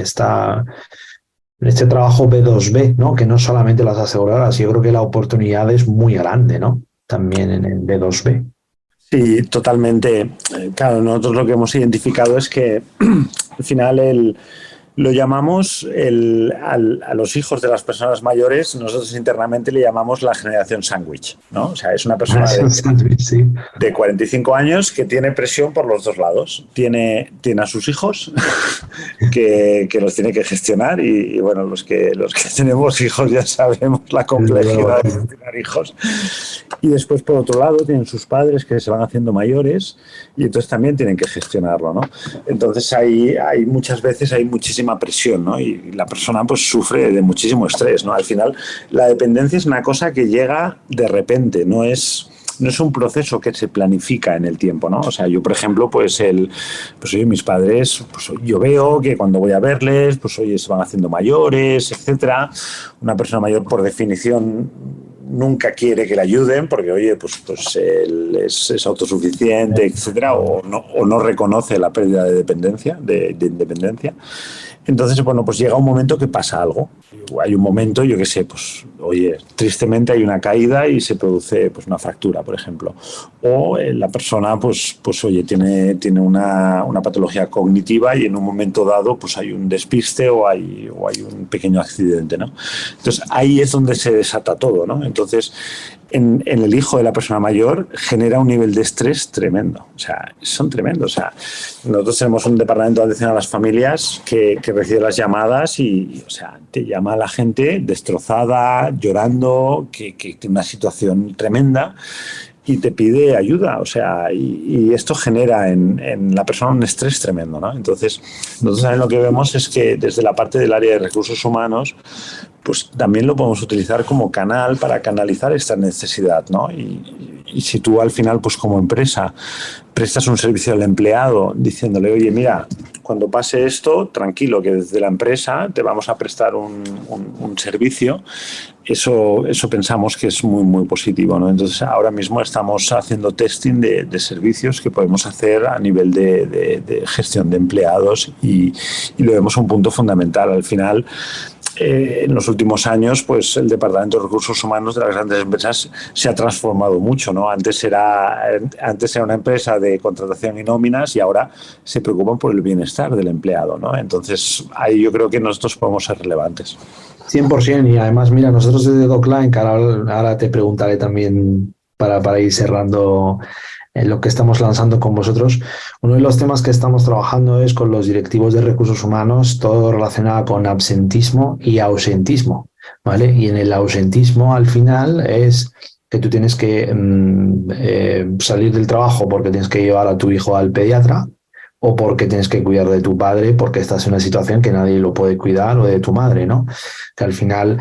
este trabajo B2B, ¿no? Que no solamente las aseguradoras, yo creo que la oportunidad es muy grande, ¿no? También en el B2B. Sí, totalmente. Claro, nosotros lo que hemos identificado es que al final lo llamamos a los hijos de las personas mayores, nosotros internamente le llamamos la generación sándwich, ¿no? O sea, es una persona de 45 años que tiene presión por los dos lados. Tiene a sus hijos que los tiene que gestionar y bueno, los que tenemos hijos ya sabemos la complejidad de gestionar hijos. Y después, por otro lado, tienen sus padres que se van haciendo mayores y entonces también tienen que gestionarlo, ¿no? Entonces hay muchas veces hay muchísima presión, ¿no? Y la persona pues sufre de muchísimo estrés, ¿no? Al final la dependencia es una cosa que llega de repente, no es un proceso que se planifica en el tiempo, ¿no? O sea, yo, por ejemplo, pues oye, mis padres, pues yo veo que cuando voy a verles, pues oye, se van haciendo mayores, etcétera. Una persona mayor, por definición, nunca quiere que le ayuden porque, oye, pues él es autosuficiente, etcétera, o no reconoce la pérdida de dependencia, de independencia. Entonces, bueno, pues llega un momento que pasa algo. Hay un momento, yo qué sé, pues, oye, tristemente hay una caída y se produce pues una fractura, por ejemplo. O la persona, pues oye, tiene una patología cognitiva y en un momento dado, pues hay un despiste o hay un pequeño accidente, ¿no? Entonces, ahí es donde se desata todo, ¿no? Entonces, en el hijo de la persona mayor genera un nivel de estrés tremendo. O sea, son tremendos. O sea, nosotros tenemos un departamento de atención a las familias que recibe las llamadas y, o sea, te llama la gente destrozada, llorando, que tiene una situación tremenda y te pide ayuda. O sea, y esto genera en la persona un estrés tremendo, ¿no? Entonces, nosotros también lo que vemos es que desde la parte del área de recursos humanos, pues también lo podemos utilizar como canal para canalizar esta necesidad, ¿no? Y si tú al final, pues como empresa, prestas un servicio al empleado diciéndole, oye, mira, cuando pase esto, tranquilo, que desde la empresa te vamos a prestar un servicio, eso pensamos que es muy, muy positivo, ¿no? Entonces, ahora mismo estamos haciendo testing de servicios que podemos hacer a nivel de gestión de empleados y lo vemos un punto fundamental. Al final, en los últimos años, pues el Departamento de Recursos Humanos de las grandes empresas se ha transformado mucho, ¿no? Antes era una empresa de contratación y nóminas y ahora se preocupan por el bienestar del empleado, ¿no? Entonces, ahí yo creo que nosotros podemos ser relevantes. 100%, y además, mira, nosotros desde DocLine, que ahora te preguntaré también para ir cerrando lo que estamos lanzando con vosotros. Uno de los temas que estamos trabajando es con los directivos de recursos humanos, todo relacionado con absentismo y ausentismo, ¿vale? Y en el ausentismo, al final, es que tú tienes que salir del trabajo porque tienes que llevar a tu hijo al pediatra o porque tienes que cuidar de tu padre porque estás en una situación que nadie lo puede cuidar, o de tu madre, ¿no? Que al final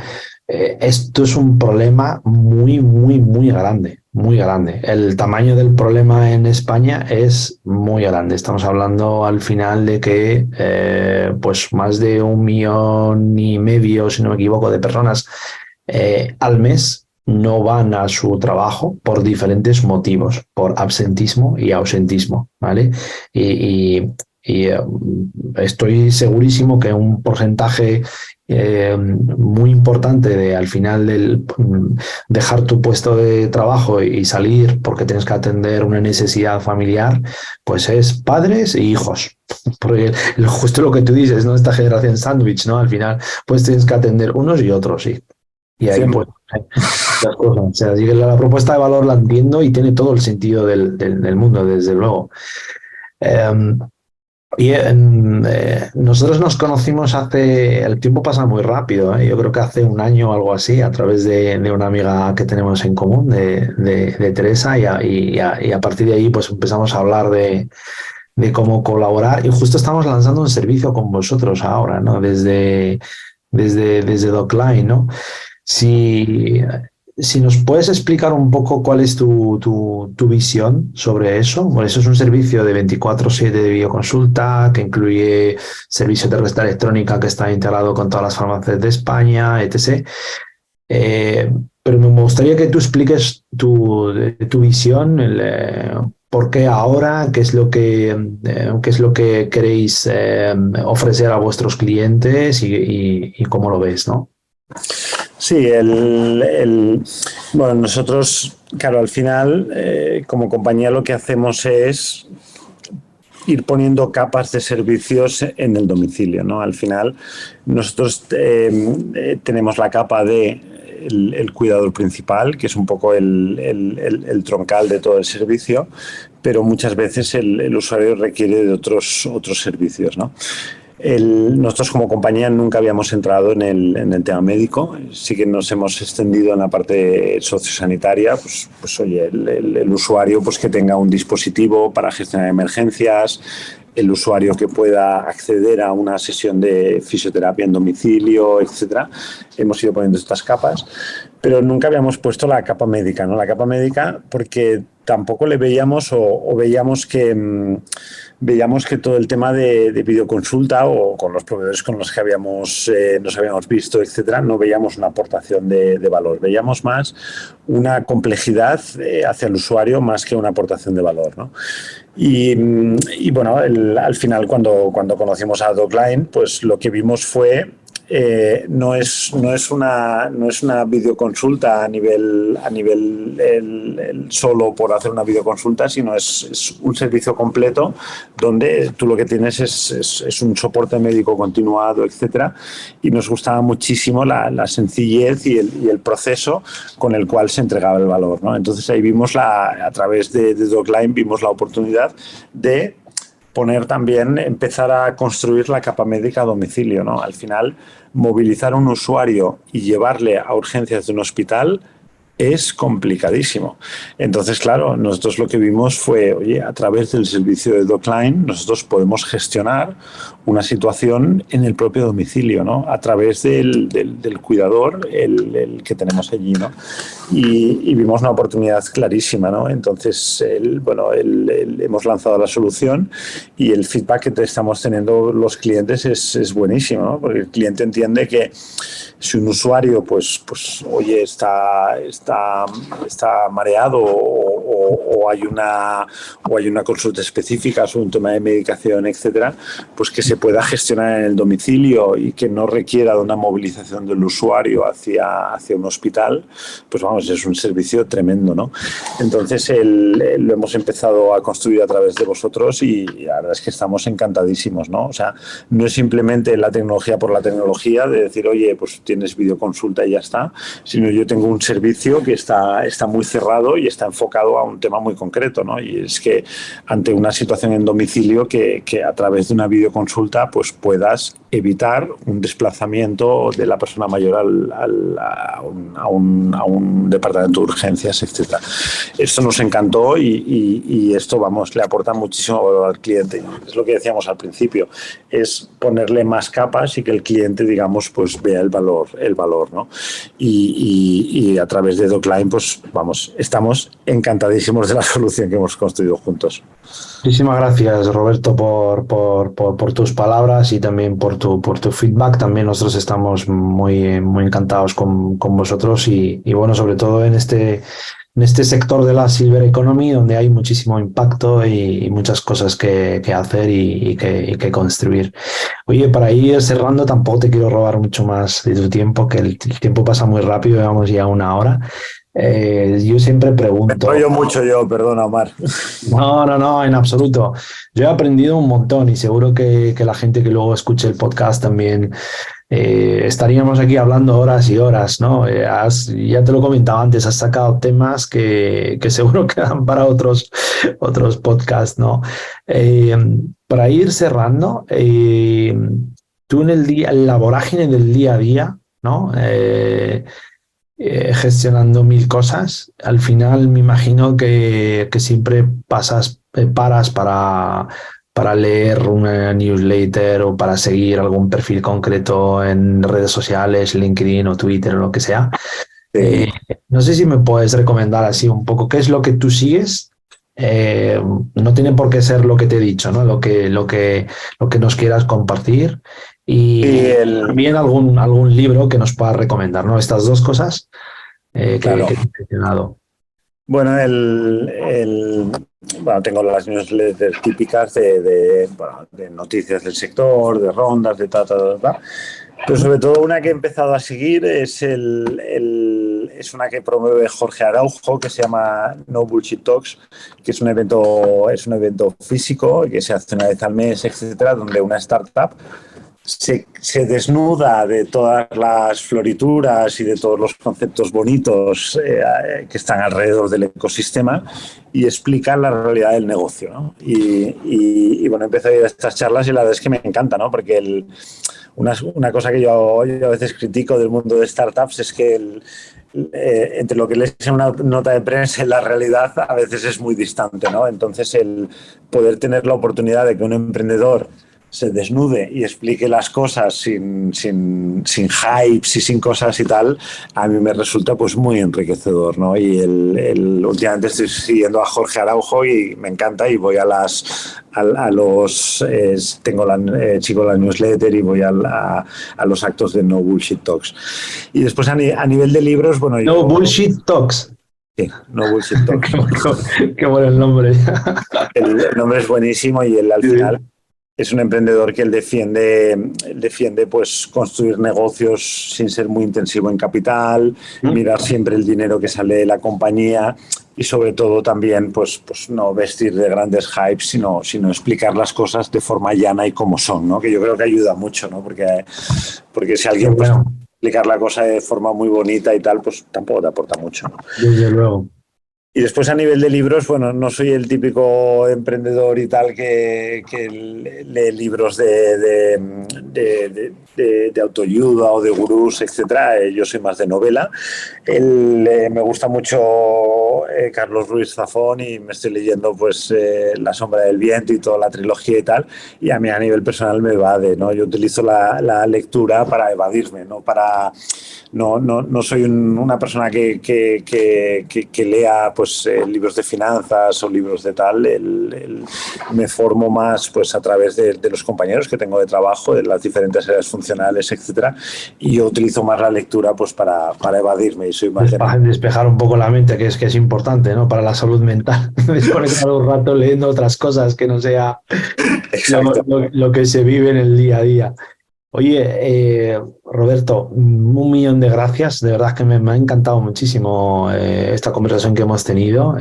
esto es un problema muy, muy, muy grande, muy grande. El tamaño del problema en España es muy grande. Estamos hablando al final de que pues más de 1,5 millones, si no me equivoco, de personas al mes no van a su trabajo por diferentes motivos, por absentismo y ausentismo, ¿vale? Y estoy segurísimo que un porcentaje muy importante de al final dejar tu puesto de trabajo y salir porque tienes que atender una necesidad familiar, pues es padres e hijos. Porque justo lo que tú dices, ¿no? Esta generación sándwich, ¿no? Al final, pues tienes que atender unos y otros, sí. Y ahí pues las cosas. O sea, así que la propuesta de valor la entiendo y tiene todo el sentido del mundo, desde luego. Nosotros nos conocimos el tiempo pasa muy rápido, ¿eh? Yo creo que hace 1 año o algo así, a través de una amiga que tenemos en común, de Teresa, y a partir de ahí pues empezamos a hablar de de cómo colaborar. Y justo estamos lanzando un servicio con vosotros ahora, ¿no? Desde Docline, ¿no? Si, si nos puedes explicar un poco cuál es tu visión sobre eso. Bueno, eso es un servicio de 24/7 de videoconsulta que incluye servicio de receta electrónica que está integrado con todas las farmacias de España, etc. Eh, pero me gustaría que tú expliques tu visión, por qué ahora, qué es lo que queréis ofrecer a vuestros clientes y cómo lo ves, ¿no? Sí, bueno, nosotros, claro, al final, como compañía lo que hacemos es ir poniendo capas de servicios en el domicilio, ¿no? Al final, nosotros tenemos la capa de el cuidador principal, que es un poco el troncal de todo el servicio, pero muchas veces el usuario requiere de otros servicios, ¿no? Nosotros como compañía nunca habíamos entrado en el tema médico, sí que nos hemos extendido en la parte sociosanitaria, pues oye, el usuario pues que tenga un dispositivo para gestionar emergencias, el usuario que pueda acceder a una sesión de fisioterapia en domicilio, etcétera. Hemos ido poniendo estas capas, pero nunca habíamos puesto la capa médica, ¿no? La capa médica porque tampoco le veíamos o veíamos que todo el tema de videoconsulta o con los proveedores con los que nos habíamos visto, etcétera, no veíamos una aportación de valor. Veíamos más una complejidad hacia el usuario más que una aportación de valor, ¿no? Y bueno, al final cuando conocimos a Docline, pues lo que vimos fue no es una videoconsulta a nivel solo por hacer una videoconsulta, sino es un servicio completo donde tú lo que tienes es un soporte médico continuado, etcétera, y nos gustaba muchísimo la sencillez y el proceso con el cual se entregaba el valor, ¿no? Entonces ahí vimos a través de Docline vimos la oportunidad de empezar a construir la capa médica a domicilio, ¿no? Al final, movilizar a un usuario y llevarle a urgencias de un hospital es complicadísimo. Entonces, claro, nosotros lo que vimos fue, oye, a través del servicio de Docline, nosotros podemos gestionar una situación en el propio domicilio, ¿no? A través del cuidador, el que tenemos allí, ¿no? Y vimos una oportunidad clarísima, ¿no? Entonces, hemos lanzado la solución y el feedback que estamos teniendo los clientes es buenísimo, ¿no? Porque el cliente entiende que si un usuario, pues oye, está mareado o hay una consulta específica sobre un tema de medicación, etcétera, pues que se pueda gestionar en el domicilio y que no requiera de una movilización del usuario hacia un hospital, pues vamos, es un servicio tremendo, ¿no? Entonces lo hemos empezado a construir a través de vosotros y la verdad es que estamos encantadísimos, ¿no? O sea, no es simplemente la tecnología por la tecnología de decir, oye, pues tienes videoconsulta y ya está, sino yo tengo un servicio que está muy cerrado y está enfocado a un tema muy concreto, ¿no? Y es que ante una situación en domicilio que a través de una videoconsulta pues puedas evitar un desplazamiento de la persona mayor a un departamento de urgencias, etcétera. Esto nos encantó y esto, vamos, le aporta muchísimo valor al cliente. Es lo que decíamos al principio, es ponerle más capas y que el cliente, digamos, pues vea el valor, ¿no? Y a través de Docline, pues vamos, estamos encantadísimos de la solución que hemos construido juntos. Muchísimas gracias, Roberto, por tus palabras y también por tu feedback. También nosotros estamos muy encantados con vosotros y bueno, sobre todo en este sector de la Silver Economy, donde hay muchísimo impacto y muchas cosas que hacer y que construir. Oye, para ir cerrando, tampoco te quiero robar mucho más de tu tiempo, que el tiempo pasa muy rápido, llevamos ya 1 hora. Yo siempre pregunto... Me enrollo mucho yo, perdona, Omar. No, en absoluto. Yo he aprendido un montón y seguro que la gente que luego escuche el podcast también estaríamos aquí hablando horas y horas, ¿no? Ya te lo comentaba antes, has sacado temas que seguro quedan para otros podcasts, ¿no? Para ir cerrando, tú en la vorágine del día a día, ¿no? Gestionando 1000 cosas, al final me imagino que siempre paras para leer una newsletter o para seguir algún perfil concreto en redes sociales, LinkedIn o Twitter o lo que sea. Sí. No sé si me puedes recomendar así un poco qué es lo que tú sigues. No tiene por qué ser lo que te he dicho, ¿no? Lo que nos quieras compartir Y y también algún libro que nos puedas recomendar, ¿no? Estas dos cosas claro. que te he mencionado. Bueno, bueno, tengo las newsletters típicas bueno, de noticias del sector, de rondas, de tal. Pero sobre todo una que he empezado a seguir es es una que promueve Jorge Araujo, que se llama No Bullshit Talks, que es un evento físico que se hace una vez al mes, etcétera, donde una startup se desnuda de todas las florituras y de todos los conceptos bonitos que están alrededor del ecosistema y explica la realidad del negocio, ¿no? Y bueno, empecé a ir a estas charlas y la verdad es que me encanta, ¿no? Porque una cosa que yo a veces critico del mundo de startups es que entre lo que lees en una nota de prensa y la realidad a veces es muy distante, ¿no? Entonces, el poder tener la oportunidad de que un emprendedor se desnude y explique las cosas sin hypes y sin cosas y tal, a mí me resulta pues muy enriquecedor, ¿no? Y últimamente estoy siguiendo a Jorge Araujo y me encanta y voy tengo la newsletter y voy a los actos de No Bullshit Talks. Y después a nivel de libros, bueno, No Bullshit Talks. Sí, No Bullshit Talks. Qué bueno el nombre. El nombre es buenísimo y al final es un emprendedor que él defiende pues construir negocios sin ser muy intensivo en capital, mirar siempre el dinero que sale de la compañía y sobre todo también pues no vestir de grandes hypes, sino explicar las cosas de forma llana y como son, ¿no? Que yo creo que ayuda mucho, ¿no? Porque si alguien pues explicar la cosa de forma muy bonita y tal, pues tampoco te aporta mucho, ¿no? Desde luego. Y después a nivel de libros, bueno, no soy el típico emprendedor y tal que lee libros de autoayuda o de gurús, etcétera. Yo soy más de novela. Me gusta mucho Carlos Ruiz Zafón y me estoy leyendo pues La sombra del viento y toda la trilogía y tal. Y a mí a nivel personal me evade, ¿no? Yo utilizo la lectura para evadirme, ¿no? No soy una persona que lea pues libros de finanzas o libros de tal. Me formo más pues a través de los compañeros que tengo de trabajo, de las diferentes áreas funcionales, etcétera. Y yo utilizo más la lectura pues para evadirme y soy más despejar un poco la mente, que es importante, ¿no? Para la salud mental. Desconectar un rato leyendo otras cosas que no sea lo que se vive en el día a día. Oye, Roberto, 1.000.000 de gracias. De verdad que me ha encantado muchísimo esta conversación que hemos tenido.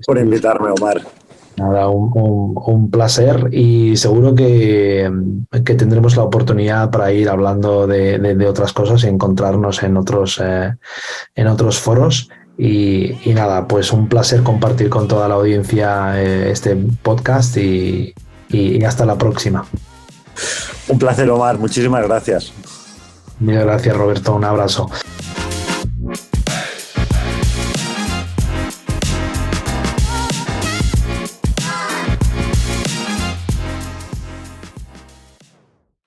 Por invitarme, Omar. Nada, un placer y seguro que tendremos la oportunidad para ir hablando de otras cosas y encontrarnos en otros foros. Y nada, pues un placer compartir con toda la audiencia este podcast y hasta la próxima. Un placer, Omar. Muchísimas gracias. Muchas gracias, Roberto. Un abrazo.